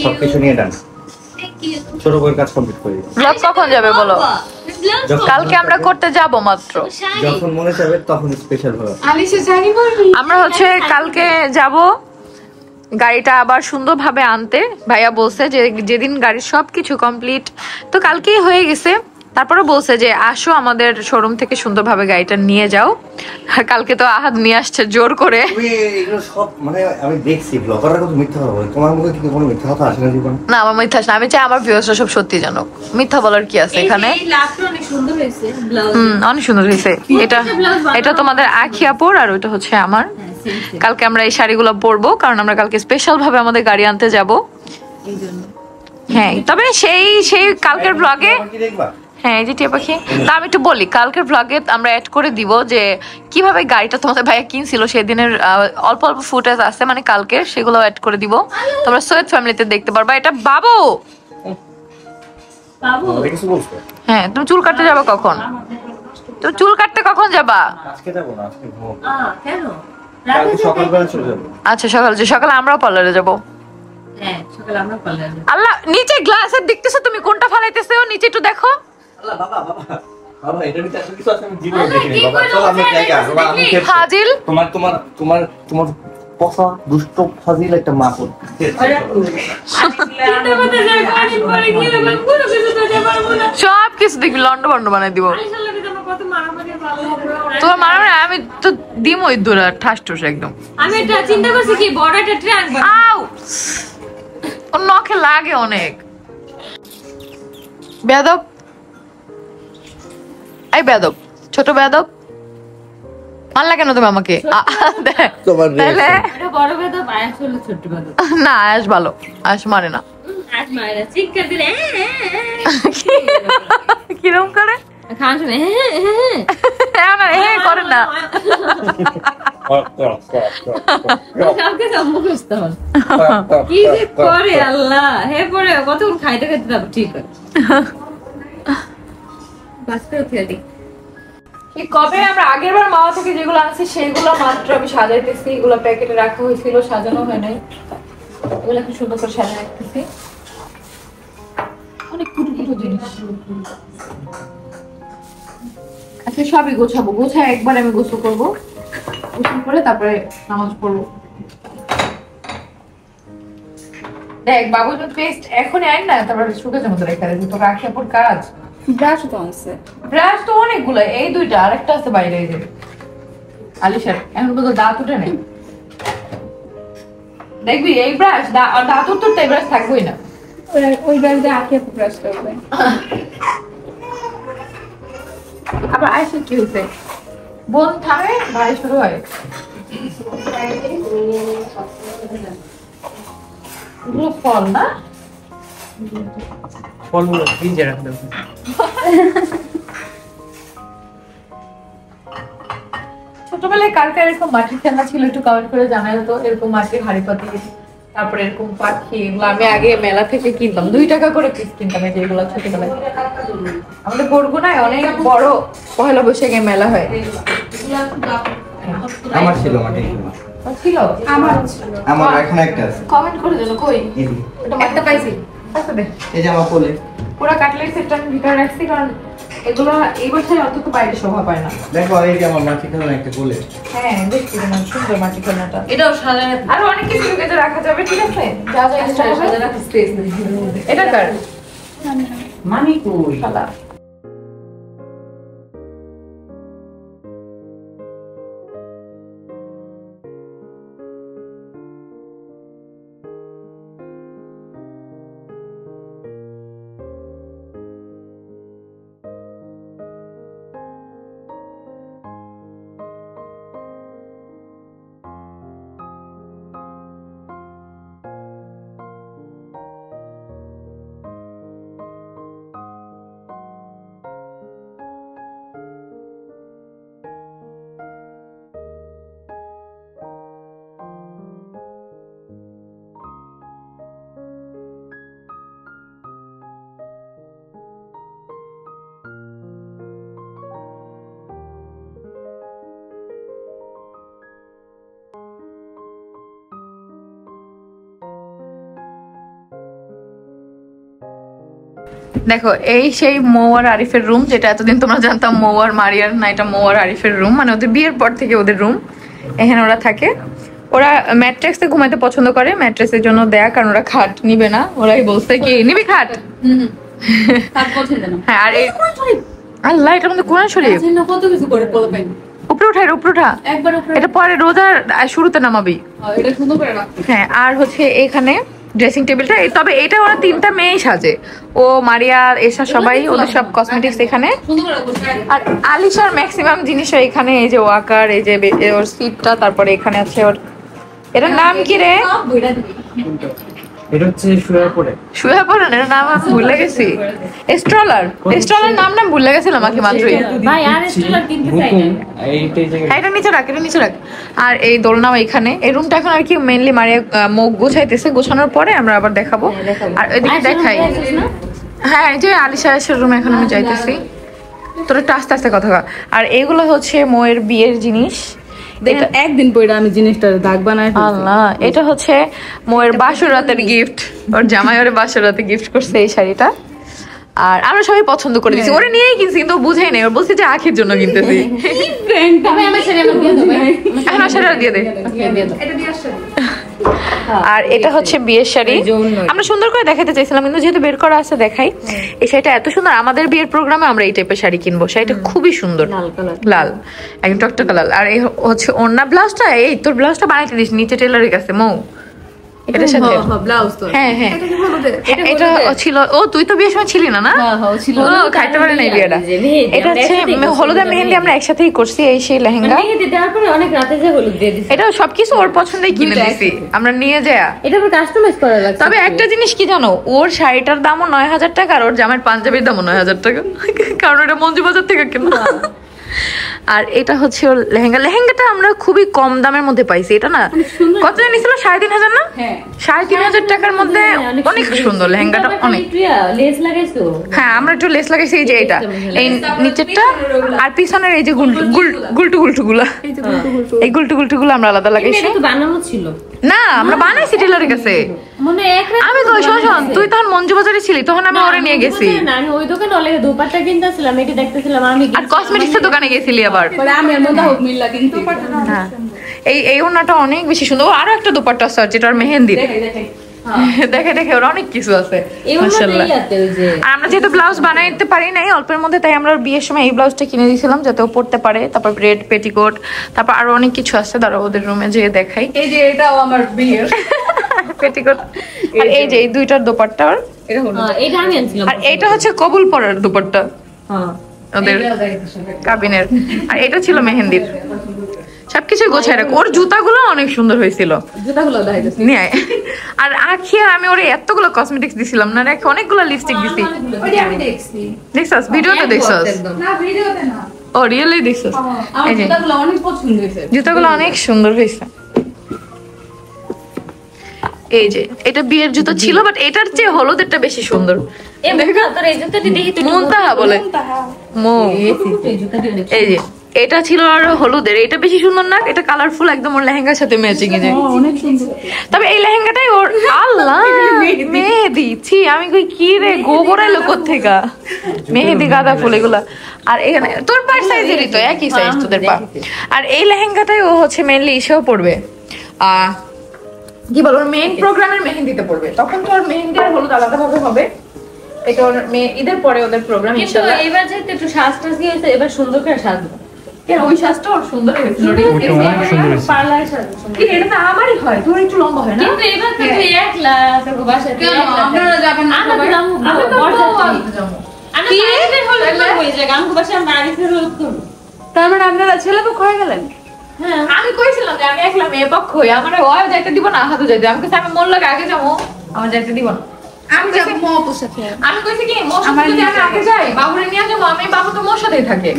Speaker 12: সবকিছু নিয়ে ডান। ছোট বউয়ের কাজ কমপ্লিট করে দিও।
Speaker 1: ব্লগ কখন যাবে বলো? কালকে আমরা করতে যাব মাত্র,
Speaker 12: যখন মনে চাবে তখন স্পেশাল ব্লগ।
Speaker 1: আমরা হচ্ছে কালকে যাব গাড়িটা আবার সুন্দরভাবে আনতে। ভাইয়া বলছে যে যেদিন গাড়ির সবকিছু কমপ্লিট, তো কালকেই হয়ে গেছে, তারপরে বলছে যে আসো আমাদের শোরুম থেকে সুন্দরভাবে গাড়িটা নিয়ে যাও। আর কালকে তো আহাদ নিয়ে আসছে জোর করে।
Speaker 12: তুমি এগুলো সব মানে আমি দেখছি ব্লগাররা কত মিথ্যা কথা বলে, তোমার মুখে কি কোনো মিথ্যা কথা আসে না জীবনে?
Speaker 1: না, আমার মিথ্যা আসে না। আমি চাই আমার ভিউয়ার্সরা সব সত্যি জানুক, মিথ্যা বলার কি আছে এখানে।
Speaker 4: অনেক সুন্দর হয়েছে ব্লাউজ।
Speaker 1: অনেক সুন্দর হয়েছে। এটা তোমাদের আখি আপুর, আর ওইটা হচ্ছে আমার। কালকে আমরা এই শাড়িগুলো পরবো, কারণ আমরা কালকে স্পেশাল ভাবে আমাদের গাড়ি আনতে যাব। হ্যাঁ, তবে সেই কালকের ব্লগে, হ্যাঁ এই যে টিয়া পাখি, তা আমি একটু বলি, কালকের ব্লগে আমরা অ্যাড করে দিব যে কিভাবে গাড়িটা তোমাদের ভাইয়া কিনছিল সেদিনের অল্প অল্প ফুটেজ আছে, মানে কালকের, সেগুলো অ্যাড করে দিব। তোমরা সৈয়দ ফ্যামিলিতে দেখতে পারবা। এটা বাবু, হ্যাঁ তুমি চুল কাটতে যাবা কখন? তুমি চুল কাটতে কখন যাবা?
Speaker 12: আজকে যাবো না, আজকে ঘুমো।
Speaker 4: কেন?
Speaker 12: কালকে সকালবেলা চলে যাবো।
Speaker 1: আচ্ছা সকালে আমরাও পার্লারে যাবো।
Speaker 4: হ্যাঁ, সকালে আমরা পার্লারে যাব।
Speaker 1: আল্লাহ, নিচে গ্লাসের দেখতেছো তুমি, কোনটা ফালাইতেছো? নিচে একটু দেখো।
Speaker 12: আল্লাহ, বাবা বাবা, এটা নিতে এত কিছু আছে আমি জীবনে দেখিনি। বাবা চল আমরা জায়গা, বাবা আমি
Speaker 1: ফাজিল,
Speaker 12: তোমার পসা দুষ্ট ফাজিল একটা মা কোন।
Speaker 1: সব কিছু দেখবি লন্ড বন্ড বানাই দিব। তোমার মারামারি আমি তো দিম ওই দূরে ঠাস ঠুস একদম।
Speaker 4: আমি এটা চিন্তা করছি কি বড় একটা ট্রে আনবো।
Speaker 1: আউ, ওর নখে লাগে অনেক। বেয়াদব, এই বেয়াদব, ছোট বেয়াদব, মারলা কেন তুমি আমাকে? তাহলে
Speaker 4: এটা বড় বেদব, আয়াস হলো ছোট বেদব।
Speaker 1: না, আয়াস ভালো, আয়াস মারে না।
Speaker 4: আজ মায়েরা চিৎকার দিলে
Speaker 1: কিরম করে
Speaker 4: খাওয়ার সময়
Speaker 1: করে না।
Speaker 4: মুখস্থ হল কি যে করে আল্লাহ। হে পরে কতক্ষণ খাইতে খাইতে যাবো, ঠিক আছে।
Speaker 1: কবে আমরা আগের বার মাওয়া থেকে যেগুলো আনছি সেগুলো মাত্র আমি সাজাইতেছি। এগুলো প্যাকেটে রাখা হয়েছিল, সাজানো হয় নাই। এগুলো খুব সুন্দর করে সাজিয়ে রাখতেছি। অনেক কুটু কুটু জিনিস। আচ্ছা সবই গোছাবো, গোছায় একবার আমি গোসল করবো, গোসল করে তারপরে নামাজ পড়বো। দেখ বাবু তো পেস্ট এখন আইন না, তারপরে শুকাতে মতো রেখে দেবো। তোর আখিয়াপুর কাজ
Speaker 5: ব্রাশ তো আছে,
Speaker 1: ব্রাশ তো অনেকগুলো, এই দুইটা, আরেকটা আছে বাইরে। এই যে আলিশার এখন তো দাঁত উঠে নেই, দেখবি এই ব্রাশ দাঁত উঠতে তো এই ব্রাশ থাকবেই না।
Speaker 5: ওই ব্রাশ দিয়ে আঁকিয়ে ব্রাশ করবে।
Speaker 1: আবার আইসে কি হয়েছে? বোন থামে, ভাই শুরু হয়। এগুলো ফল না,
Speaker 2: ফলগুলো ফ্রিজে রাখা দেবো।
Speaker 1: ছোটবেলায় কার কার এরকম মাটির খেলনা ছিল একটু কমেন্ট করে জানাই তো। এরকম মাটির হাড়ি পাতি, তারপরে এরকম পাখি, এগুলো আমি আগে মেলা থেকে কিনতাম, 2 টাকা করে পিস কিনতাম। এই যেগুলো ছোটবেলায় আমাদের বরগুনায় অনেক বড় পহেলা বৈশাখে মেলা হয়।
Speaker 3: আমার ছিল মাটি
Speaker 1: ছিল,
Speaker 3: আমার এখন একটা আছে।
Speaker 1: কমেন্ট করে দিল কই? ওটা একটা পাইছি। আচ্ছা দে,
Speaker 3: এই যে আমার কোলে
Speaker 1: পুরো কাটলেট সেটটা আমি ভিতরে রাখছি, কারণ এগুলো এই বছরে অত তো বাইরে শোভা পায় না।
Speaker 3: দেখো এই যে আমার মাটি খেলনা একটা কোলে।
Speaker 1: হ্যাঁ দেখছি কেমন সুন্দর মাটি খেলনাটা।
Speaker 4: এটাও সাজানো,
Speaker 1: আরো অনেক কিছু ঢুকে রাখা যাবে, ঠিক আছে? যা যা ইচ্ছা হবে
Speaker 4: সাজানো স্পেস নেই।
Speaker 1: এটা কার?
Speaker 10: মামি কই?
Speaker 1: শালা দেখো এই সেই মৌ আর আরিফের রুম, যেটা এতদিন তোমরা জানতাম মৌ আর মারিয়ার না, এটা মৌ আর আরিফের রুম, মানে ওদের বিয়ের পর থেকে ওদের রুম। এখানে ওরা থাকে। ওরা ম্যাট্রেসে ঘুমাইতে পছন্দ করে, ম্যাট্রেসের জন্য দেয়া, কারণ ওরা খাট নিবে না। ওরাই বলছে কি নিবি খাট। হ্যাঁ আর আল্লাহ এটার মধ্যে কোরআন শরীফ
Speaker 4: কত কিছু করে বলবেন।
Speaker 1: উপরে উঠা, উপরে উঠা, এটা পরে রোজার শুরুতে নামাবি।
Speaker 4: এটা সুন্দর করে রাখ।
Speaker 1: হ্যাঁ আর হচ্ছে এখানে ড্রেসিং টেবিলটা, তবে এটা ওরা 3টা মেয়েই সাজে, ও মারিয়া এসা সবাই, ওদের সব কসমেটিক্স এখানে। আর আলিশার ম্যাক্সিমাম জিনিস এখানে, এই যে ওয়াকার, এই যে ওর সিটটা, তারপরে এখানে আছে ওর, এটার নাম কি রে?
Speaker 3: এটা হচ্ছে শুয়ে পড়ে
Speaker 1: এটার নাম আমি ভুলে গেছি। স্ট্রলার, স্ট্রলার নাম ভুলে গেছিলাম আমাকে মাত্রই।
Speaker 4: ভাই আর স্ট্রলার কিনতে চাই না।
Speaker 1: এটা নিচে রাখ, এটা নিচে রাখ। আর এই দোলনাও এখানে। এই রুমটা এখন আর কি মেইনলি মারিয়া মুখ গোছাইতেছে, গোছানোর পরে আমরা আবার দেখাবো। আর এদিকে দেখাই, হ্যাঁ এই যে আলিশা এসের রুমে এখন আমি যাইতেছি, তোর একটু আস্তে আস্তে কথা কর। আর এইগুলো হচ্ছে মৌয়ের বিয়ের জিনিস।
Speaker 4: একদিন পরে আমি জিনিসটা দাগ বানাই।
Speaker 1: আল্লাহ, এটা হচ্ছে মৌয়ের বাসর রাতের গিফট, ওর জামাই ওরে বাসর রাতে গিফট করছে এই শাড়িটা। আর আমরা সবাই পছন্দ করে দিয়েছি, ওরে নিয়েই কিনছি, কিন্তু বুঝাই নাই, ওর বলছি যে আখির জন্য কিনতেছি। এখন শাড়ি দিয়ে দে। আর এটা হচ্ছে বিয়ের শাড়ি, আমরা সুন্দর করে দেখাতে চাইছিলাম, কিন্তু যেহেতু বের করা আছে দেখাই। এই শাড়িটা এত সুন্দর, আমাদের বিয়ের প্রোগ্রামে আমরা এই টাইপের শাড়ি কিনবো। শাড়িটা খুবই সুন্দর, লাল একদম টকটকা লাল। আর এই হচ্ছে ওড়না, ব্লাউজটা এই তোর ব্লাউজটা বানাইতে দিস নিচে টেলারের কাছে মৌ। এটার সাথে হ্যাঁ হ্যাঁ এটা ছিল। ও তুই তো বিয়ের সময় ছিলি না? না খাইতে পারে না বিয়েটা। এটা হচ্ছে হলুদ আর মেহেন্দি আমরা একসাথেই করছি, এই সেই লেহেঙ্গা।
Speaker 4: অনেক রাতে যে হলুদ দিয়ে দিছি,
Speaker 1: এটা সবকিছু ওর পছন্দেই কিনে দিছি আমরা নিয়ে যায়।
Speaker 4: এটা আবার কাস্টমাইজ করা লাগছে।
Speaker 1: তবে একটা জিনিস কি জানো, ওর শাড়িটার দামও 9,000 টাকা, আর ওর জামার পাঞ্জাবির দামও 9,000 টাকা, কারণ ওটা মঞ্জু বাজার থেকে কেনা। আর এটা হচ্ছে ওর লেহেঙ্গা। লেহেঙ্গাটা আমরা খুবই কম দামের মধ্যে পাইছি। এটা না কত জানিছিল 3,500 না? 3,500 টাকার মধ্যে অনেক সুন্দর লেহেঙ্গাটা, অনেক। হ্যাঁ আমরা একটু লেস লাগাইছি, এই যে এটা এই নিচেরটা, আর পিছনের এই যে গুলটু গুলা, এই গুলটু গুলো আমরা আলাদা লাগাইছি।
Speaker 4: বানানো ছিল
Speaker 1: না, আমরা বানাইছি টেলারের কাছে। আমি কই শোন, তুই তখন মঞ্জু বাজারে ছিলি, তখন আমি ওরে নিয়ে গেছি।
Speaker 4: আমি ওই দোকানে অলরেডি দুপাট্টা কিনতেছিলাম, এটা দেখতেছিলাম আমি।
Speaker 1: আর কসমেটিক্সের দোকানে গেছিলি আবার।
Speaker 4: আমি এর মধ্যে হোক মিল্লা কিন্তু
Speaker 1: হ্যাঁ এই ওড়নাটা অনেক বেশি সুন্দর। আরো একটা দুপাট্টা আছে যেটার মেহেন্দি, দেখে দেখে ওর অনেক কিছু আছে মাশাআল্লাহ। আর আমরা যেহেতু ব্লাউজ বানাইতে পারি নাই অল্পের মধ্যে, তাই আমরা বিয়ের সময় এই ব্লাউজটা কিনে দিয়েছিলাম যাতে ও পরতে পারে। তারপর রেড পেটিকোট, তারপর আরো অনেক কিছু আছে, দাঁড়াও ওদের রুমে যেয়ে দেখাই।
Speaker 4: এই যে এটাও আমার বিয়ের
Speaker 1: পেটিকোট। আর এই যে এই দুইটার দোপাট্টা,
Speaker 4: এটা হলো এটা আমি আনছিলাম।
Speaker 1: আর এটা হচ্ছে কবুল পরার দোপাট্টা ওদের কাবিনের। আর এটা ছিল মেহেন্দির। সবকিছু গোছায় রাখ। ওর জুতাগুলো অনেক সুন্দর হয়েছিল,
Speaker 4: জুতাগুলো দেখাইতেছি
Speaker 1: নিয়ে। আর আখি আর আমি ওরে এতগুলো কসমেটিক্স দিছিলাম না, রেখে অনেকগুলো লিপস্টিক দিছি।
Speaker 5: ওইটা আমি দেখছি।
Speaker 1: দেখছস ভিডিওতে? দেখছস?
Speaker 5: না ভিডিওতে না।
Speaker 1: ও রিয়েলি দেখছস?
Speaker 4: আমার জুতাগুলো অনেক পছন্দ হয়েছে,
Speaker 1: জুতাগুলো অনেক সুন্দর হয়েছে। এই যে এটা বিয়ের জুতো ছিল, বাট এটার চেয়ে হলুদেরটা বেশি সুন্দর।
Speaker 4: এই মুখটা তোর এই জুতাটি দেখি তুই
Speaker 1: মুনতাহা বলে মো। এই যে এটা ছিল আর হলুদের, এটা বেশি সুন্দর না? এটা কালারফুল একদম, ওর লেহেঙ্গার সাথে ম্যাচিং এ যায়।
Speaker 5: অনেক সুন্দর।
Speaker 1: তবে এই লেহেঙ্গাটাই ওর। আল্লাহ মেহেদি, ছি আমি কই কি রে, গোবর এলো কোত্থেকা? মেহেদি, গাঁদা ফুল এগুলা। আর এখানে তোর পার সাইজেরই তো, একই সাইজ তোদের পা। আর এই লেহেঙ্গাটাই ও হচ্ছে মেইনলি ইসেও পড়বে, কি বল, ওর মেইন প্রোগ্রামের মেহেন্দিতে পড়বে। তখন তো ওর মেহেন্দি আর হলুদ আলাদা ভাবে হবে। এটা ওর ঈদের পরে ওদের প্রোগ্রাম ইনশাআল্লাহ।
Speaker 4: এবার যেতে একটু সাজটা কি হয়েছে, এবার সুন্দর করে সাজবো।
Speaker 1: ওই সাজটা ওর সুন্দর হয়েছিল,
Speaker 4: পার্লার সাজ
Speaker 1: কি এটা তো আমারই হয়, তোর একটু লম্বা হয় না?
Speaker 4: কিন্তু এবার তো তুই একলা তোর বাসায়, কেন আপনারা যাবেন না? আমরা যাবো,
Speaker 1: আমি তো যাবো।
Speaker 4: আমি আরিফের হলুদ করব, এই জায়গা আমাকে বাসায় আমরা আরিফের হলুদ করব।
Speaker 1: তার মানে আপনারা ছেলে পক্ষ হয়ে গেলেন?
Speaker 4: হ্যাঁ
Speaker 1: আমি কইছিলাম যে আমি একলা মেয়ে পক্ষ হই, আমার ওই যাইতে দিব না, হাতে যাইতে। আমি কইছি আমি মন লাগে আগে যাবো, আমার যাইতে দিব না।
Speaker 5: আমি যাব মপুর সাথে।
Speaker 1: আমি কইছি কি মোর সাথে যদি আমি আগে যাই, বাবুরে নিয়ে যাবো, আমি বাবু তো মোর সাথেই থাকে।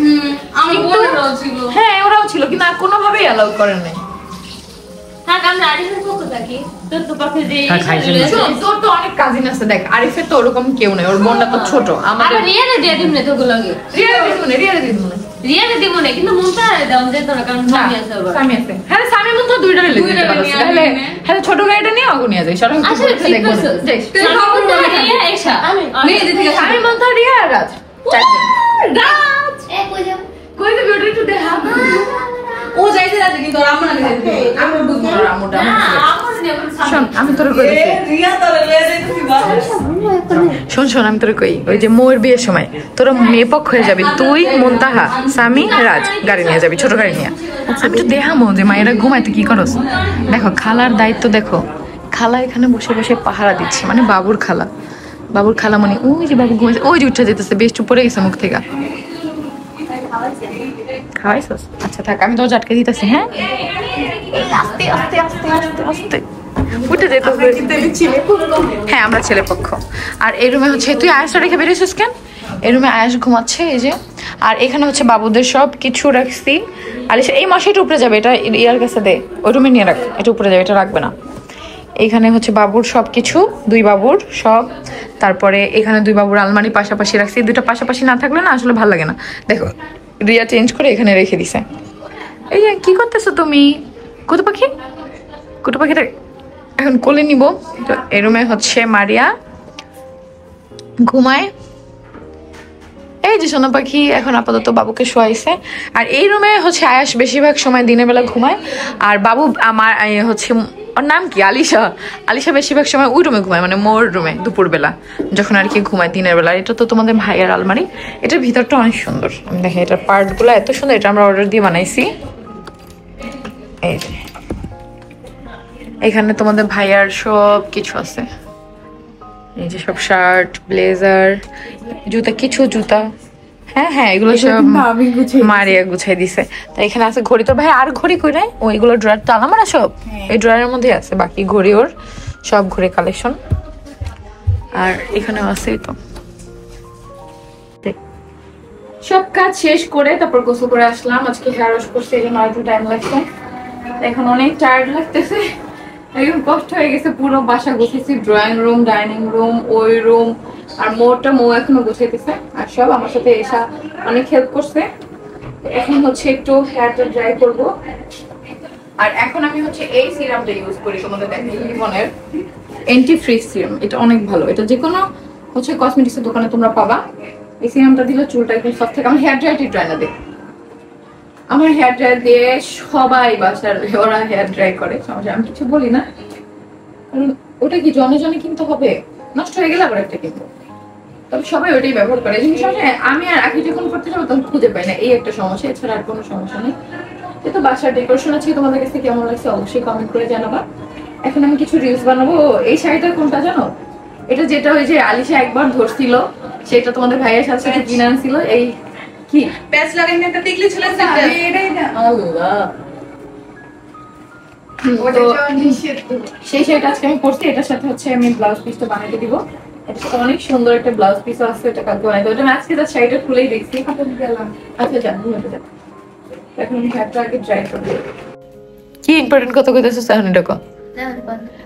Speaker 4: আমি বোনরাও ছিল।
Speaker 1: হ্যাঁ ওরাও ছিল, কিন্তু আর কোনোভাবেই অ্যালাউ করেন নাই।
Speaker 4: হ্যাঁ আমরা আরিফের পক্ষ থাকি, তোর তো পক্ষে যে
Speaker 1: তোর তো অনেক কাজিন আছে, দেখ আরিফের তো ওরকম কেউ নেই, ওর বোনটা তো ছোট। আমাদের
Speaker 4: রিয়ারে দিয়ে দিমনে তোগুলো আগে,
Speaker 1: রিয়ারে দিমনে
Speaker 4: রিয়াকে দিব না কিন্তু মনটা দাম যেত না কারণ স্বামী আছে আবার
Speaker 1: স্বামী আছে হ্যাঁ স্বামী মন তো দুইটা রিলিজ দিতে পারো তাহলে হ্যাঁ ছোট গাড়িটা নিয়ে আগু নিয়ে যাই সরং
Speaker 4: আসলে ঠিক আছে তুই খবর দে রিয়া এসা আমি দিদি
Speaker 1: স্বামী মন তো রিয়া আর রাজ
Speaker 4: রাজ
Speaker 9: এ কই যাও
Speaker 1: কই তো ভিডিও একটু দেখা
Speaker 5: ও যাইতে রাজি কিন্তু আমরা না যাইতে
Speaker 1: আমি বুঝবো না আমুটা
Speaker 4: আমার নিয়ে
Speaker 1: শোন আমি তোরে কই দিছি
Speaker 5: রিয়া তোরে লয়ে যাইতেছি বা
Speaker 1: শোন আমি তোরে কই ওই যে মোর বিয়ের সময় তোরা মেয়ে পক্ষ হয়ে যাবি তুই মুনতাহা স্বামী রাজ গাড়ি নিয়ে যাবি ছোট গাড়ি নিয়ে আমি তো দেখামো যে মায়েরা ঘুমাইতে কি করস দেখো খালার দায়িত্ব দেখো খালা এখানে বসে বসে পাহারা দিচ্ছে মানে বাবুর খালা মানে ওই যে বাবু ঘুমাইছে ওই যে উঠে যেতেছে বেশ চুপ পড়ে গেছে মুখ থেকে খাওয়াইছস আচ্ছা থাক আমি দরজা আটকে দিতেছি হ্যাঁ আস্তে আস্তে আস্তে আস্তে আস্তে উঠে যেতে হ্যাঁ আমরা ছেলে পক্ষ আর এই রুমে হচ্ছে তুই আয়াসটা রেখে বেরিয়েছিস কেন এই রুমে আয়াস ঘুমাচ্ছে এই যে আর এখানে হচ্ছে বাবুদের সব কিছু রাখছি আলিশা এই মাসে এটা উপরে যাবে এটা ইয়ার কাছে দে ওই রুমে নিয়ে রাখ এটা উপরে যাবে এটা রাখবে না এখানে হচ্ছে বাবুর সব কিছু দুই বাবুর সব তারপরে এখানে দুই বাবুর আলমারি পাশাপাশি রাখছি দুইটা পাশাপাশি না থাকলে না আসলে ভালো লাগে না দেখো রিয়া চেঞ্জ করে এখানে রেখে দিছে এই যে কি করতেছো তুমি কুতু পাখিটা এখন কোলে নিব তো এই রুমে হচ্ছে মারিয়া ঘুমায় এই যে সোনা পাখি এখন আপাতত বাবুকে শোয়াইছে আর এই রুমে হচ্ছে আয়াস বেশিরভাগ সময় দিনের বেলা ঘুমায় আর বাবু আমার হচ্ছে ওর নাম কি আলিশা বেশিরভাগ সময় ওই রুমে ঘুমায় মানে মোর রুমে দুপুরবেলা যখন আর কি ঘুমায় দিনের বেলা এটা তো তোমাদের ভাইয়ের আলমারি এটার ভিতরটা অনেক সুন্দর আমি দেখেন এটার পার্টগুলো এত সুন্দর এটা আমরা অর্ডার দিয়ে বানাইছি এই যে এখানে তোমাদের ভাইয়ার সব কিছু আছে এই যে সব শার্ট ব্লেজার জুতা হ্যাঁ এগুলো সব মারিয়া গুছাই দিছে তাই এখানে আছে ঘড়ি তোর ভাই আর ঘড়ি কই নাই ওইগুলো ড্রয়ার তালা মারা সব এই ড্রয়ারের মধ্যে আছে বাকি ঘড়ি ওর সব ঘড়ি কালেকশন আর এখানেও আছে তো সব কাজ শেষ করে তারপর গোসল করে আসলাম আজকে হেয়ার ওয়াশ করতে এই জন্য একটু টাইম লাগছে এখন অনেক টায়ার্ড লাগতেছে একদম কষ্ট হয়ে গেছে পুরো বাসা গুছিয়েছি ড্রয়িং রুম ডাইনিং রুম ওই রুম আর মোটা এখনো গুছাইতেছে আর সব আমার সাথে এসা অনেক হেল্প করছে এখন হচ্ছে একটু হেয়ারটা ড্রাই করব আর এখন আমি হচ্ছে এই সিরামটা ইউজ করি তোমাদের দেখাই লিভনের অ্যান্টি ফ্রিজ সিরাম এটা অনেক ভালো এটা যে কোনো হচ্ছে কসমেটিক্সের দোকানে তোমরা পাবা এই সিরামটা দিলে চুলটা একদম সফট থাকে আমার হেয়ার ড্রায়ার দিয়ে আমার হেয়ার ড্রায়ার দিয়ে সবাই বাসার ওরা হেয়ার ড্রাই করে সমস্যা আমি কিছু বলি না কারণ ওটা কি জনে কিনতে হবে নষ্ট হয়ে গেলে আবার একটা কিনবো তবে সবাই ওটাই ব্যবহার করে জিনিস আমি আর আগে যখন করতে যাবো তখন খুঁজে পাই না এই একটা সমস্যা এছাড়া আর কোনো সমস্যা নেই তো বাসার ডেকোরেশন আছে তোমাদের কাছে কেমন লাগছে অবশ্যই কমেন্ট করে জানাবা এখন আমি কিছু রিলস বানাবো এই শাড়িটা কোনটা জানো এটা যেটা ওই যে আলিশা একবার ধরছিল সেটা তোমাদের ভাইয়ের সাথে সাথে কিনে আনছিল এই কি
Speaker 5: প্যাচ লাগাইনি একটা টিকলি ছিল সেটা
Speaker 1: এটাই না আল্লাহ সেই শাড়িটা আজকে আমি পরছি এটার সাথে হচ্ছে আমি ব্লাউজ পিসটা বানাইতে দিব এটা অনেক সুন্দর একটা ব্লাউজ পিস আছে এটা কালকে বানাইতে ওটা আমি আজকে তার শাড়িটা খুলেই দেখছি আচ্ছা যান এখন আমি হেয়ারটা আগে ড্রাই করব কি ইম্পর্টেন্ট কথা কইতেছো এখন এটা কো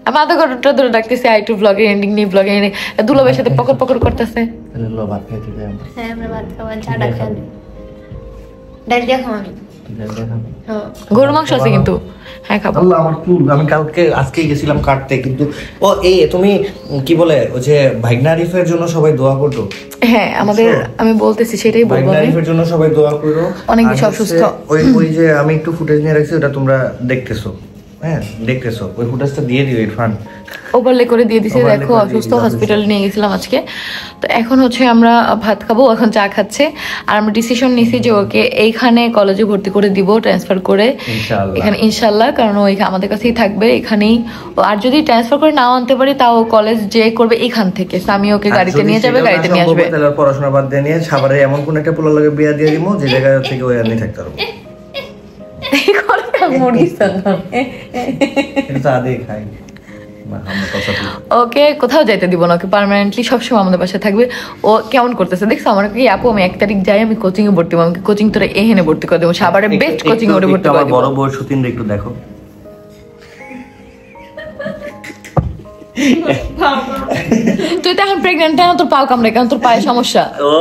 Speaker 1: আমি আধা ঘন্টা ধরে ডাকতেছি আই টু ব্লগের এন্ডিং নেই ব্লগের এন্ডিং দুলাবের সাথে পকর করতেছে
Speaker 12: তাহলে লো ভাত খাইতে যাই আমরা
Speaker 9: হ্যাঁ আমরা ভাত খাওয়া চাটা খাই ডাল দিয়া খাওয়ানি
Speaker 1: গরু মাংস আছে কিন্তু হ্যাঁ খাবো
Speaker 12: আল্লাহ আমার চুল আমি আজকেই গেছিলাম কাটতে কিন্তু ও এই তুমি কি বলে ওই যে ভাইগনা আরিফের জন্য সবাই দোয়া করো
Speaker 1: হ্যাঁ আমাদের আমি বলতেছি সেটাই বলবো
Speaker 12: ভাইগনা আরিফের জন্য সবাই দোয়া করো
Speaker 1: অনেক বেশি অসুস্থ
Speaker 12: ওই যে আমি একটু ফুটেজ নিয়ে রাখছি ওটা তোমরা দেখতেছো হ্যাঁ দেখতেছো ওই ফুটেজটা দিয়ে দিও ইরফান
Speaker 1: ওভারলে করে দিয়ে দিছে দেখো অসুস্থ হসপিটালে নিয়ে গেছিলাম আজকে তো এখন হচ্ছে আমরা ভাত খাবো এখন চা খাচ্ছে আর আমরা ডিসিশন নিয়েছি যে ওকে এইখানে কলেজে ভর্তি করে দিব ট্রান্সফার করে এখানে ইনশাল্লাহ কারণ ওই আমাদের কাছেই থাকবে এখানেই আর যদি ট্রান্সফার করে নাও আনতে পারি তাও কলেজ যে করবে এখান থেকে আমি ওকে গাড়িতে নিয়ে যাবে গাড়িতে নিয়ে আসবে
Speaker 12: তাহলে পড়াশোনা বাদ দিয়ে নিয়ে সাভারে এমন কোন একটা পোলা লাগে বিয়া দিয়ে দিমু যে জায়গা থেকে ওই আনি থাকতে পারবো
Speaker 1: ওকে কোথাও যাইতে দিব না ওকে পার্মানেন্টলি সবসময় আমাদের বাসায় থাকবে ও কেমন করতেছে দেখছো আমার কি আপু আমি 1 তারিখ যাই আমি কোচিং এ ভর্তি হবো আমাকে কোচিং তোরা এখানে ভর্তি করে দেবো সাভারে বেস্ট কোচিং এ ভর্তি করে দেবো
Speaker 12: বড় বড় সতীন একটু দেখো
Speaker 1: তুই তো এখন প্রেগনেন্ট না, তোর পাও কামড়ে কারণ তোর পায়ে সমস্যা।
Speaker 12: ও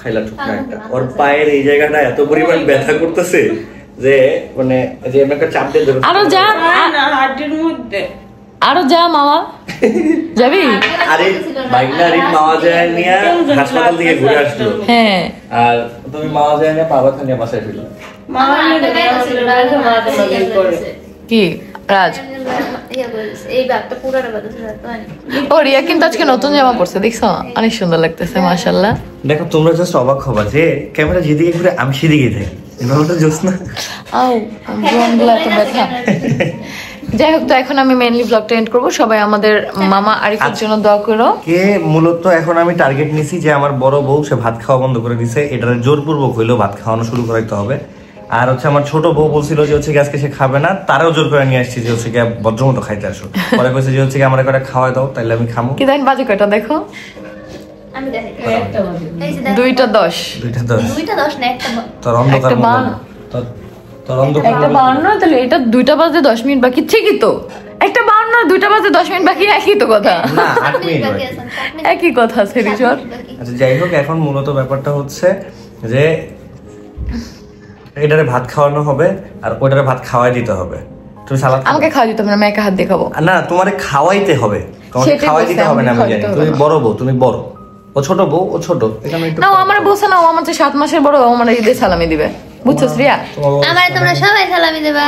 Speaker 12: খাইলা ঠুকরা একটা। ওর পায়ের এই জায়গাটা এত পরিমাণ ব্যথা করতেছে যে মানে যে আমি একটা চাপ দিয়ে ধরে।
Speaker 1: আরো যা
Speaker 10: না হাড়ের মধ্যে
Speaker 1: আরো যা মামা যাবি।
Speaker 12: আরে বাইকনারি মাওয়া যায় নিয়ে হাসপাতাল থেকে ঘুরে আসলো।
Speaker 1: হ্যাঁ
Speaker 12: আর তুমি মাওয়া যায় নিয়ে পাবা খানিয়া বাসায় ফিরলো।
Speaker 1: কি রাজ
Speaker 9: এই ব্যাগটা পুরাটা বাতাস
Speaker 1: ও রিয়া কিন্তু আজকে নতুন জামা পরছে, দেখছো অনেক সুন্দর লাগতেছে মাশাআল্লাহ।
Speaker 12: দেখো তোমরা জাস্ট অবাক হবা যে ক্যামেরা যেদিকে ঘুরে আমি সেদিকেই থাকি। এভাবে জোস না।
Speaker 1: আও জোনগুলো এত ব্যথা। যাই হোক, তো এখন আমি মেইনলি ব্লগটা এন্ড করবো। সবাই আমাদের মামা আরিফের জন্য দোয়া করো।
Speaker 12: কে মূলত এখন আমি টার্গেট নিছি যে আমার বড় বউ সে ভাত খাওয়া বন্ধ করে দিছে, এটার জোরপূর্বক হইলেও ভাত খাওয়ানো শুরু করাইতে হবে। আর হচ্ছে আমার ছোট বউ বলছিল যে হচ্ছে আজকে সে খাবে না, তারও জোর করে নিয়ে আসছি যে হচ্ছে ভদ্রমতো খাইতে আসো। পরে কইছে যে হচ্ছে আমার একটা খাওয়াই দাও, তাইলে আমি খামো।
Speaker 1: কি দেখেন বাজে কয়টা দেখো,
Speaker 9: আমি দেখি
Speaker 1: 2:10
Speaker 9: 2:10 না একটা
Speaker 12: তোর অন্ধকার
Speaker 1: একটা বান।
Speaker 12: তোর অন্ধকার
Speaker 1: একটা 52, তাহলে এটা 2টা বাজে 10 মিনিট বাকি। ঠিকই তো, একটা 52 2টা বাজে 10 মিনিট বাকি, একই তো কথা।
Speaker 12: না 8 মিনিট বাকি।
Speaker 1: একই কথা সেরিজর।
Speaker 12: আচ্ছা যাই হোক, এখন মূলত ব্যাপারটা হচ্ছে যে এটারে ভাত খাওয়ানো হবে আর ওইটারে ভাত খাওয়াই দিতে হবে। তুমি সালাদ
Speaker 1: আমাকে খাওয়া দিতে হবে না, আমি একা হাত দিয়ে খাবো।
Speaker 12: না, তোমারে খাওয়াইতে হবে। তোমাকে
Speaker 1: সেটাই
Speaker 12: খাওয়াই দিতে
Speaker 1: বলছি,
Speaker 12: হবে না আমি
Speaker 1: আমাকে
Speaker 12: জানি।
Speaker 1: খাওয়াইতে
Speaker 12: তুমি
Speaker 1: হবে
Speaker 12: বড় বউ, তুমি বড়, ও ছোট বউ, ও ছোট। এখানে একটু
Speaker 1: না, ও আমার বলছে না, ও আমার চেয়ে 7 মাসের বড়, ও আমার ঈদে সালামি দিবে, বুঝছো শ্রিয়া?
Speaker 9: আমার তোমরা সবাই সালামি দেবা।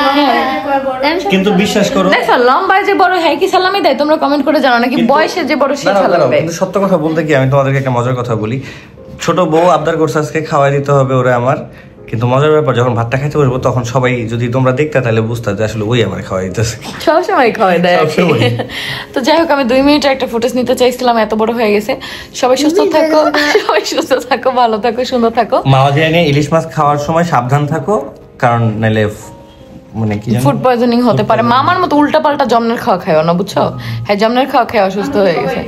Speaker 12: কিন্তু বিশ্বাস করো,
Speaker 1: দেখো লম্বায় যে বড় হ্যাঁ কি সালামি দেয়, তোমরা কমেন্ট করে জানাও নাকি বয়সে যে বড় সে সালামি দেয়।
Speaker 12: কিন্তু সত্য কথা বলতে কি, আমি তোমাদেরকে একটা মজার কথা বলি। ছোট বউ আবদার করছে আজকে খাওয়াই দিতে হবে ওরে আমার, কিন্তু মজার ব্যাপার যখন ভাতটা খাইতে বসবো তখন সবাই যদি তোমরা দেখতে তাহলে বুঝতে যে আসলে ওই আমার খাওয়াই দিতেছে।
Speaker 1: সবসময় খাওয়াই দেয়। তো যাই হোক, আমি 2 মিনিটের একটা ফুটেজ নিতে চাইছিলাম, এত বড় হয়ে গেছে। সবাই সুস্থ থাকো, সবাই সুস্থ থাকো, ভালো থাকো, সুন্দর থাকো।
Speaker 12: মাওয়া জানে ইলিশ মাছ খাওয়ার সময় সাবধান থাকো, কারণ নাইলে মানে কি জানো
Speaker 1: ফুড পয়জনিং হতে পারে। মামার মতো উল্টা পাল্টা জমনের খাওয়া খাইও না, বুঝছো? হ্যাঁ, জমনের খাওয়া খেয়ে অসুস্থ হয়ে গেছে।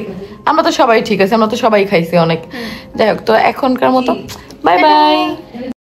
Speaker 1: আমরা তো সবাই ঠিক আছে, আমরা তো সবাই খাইছি অনেক। যাই হোক, তো এখনকার মতো বাই বাই।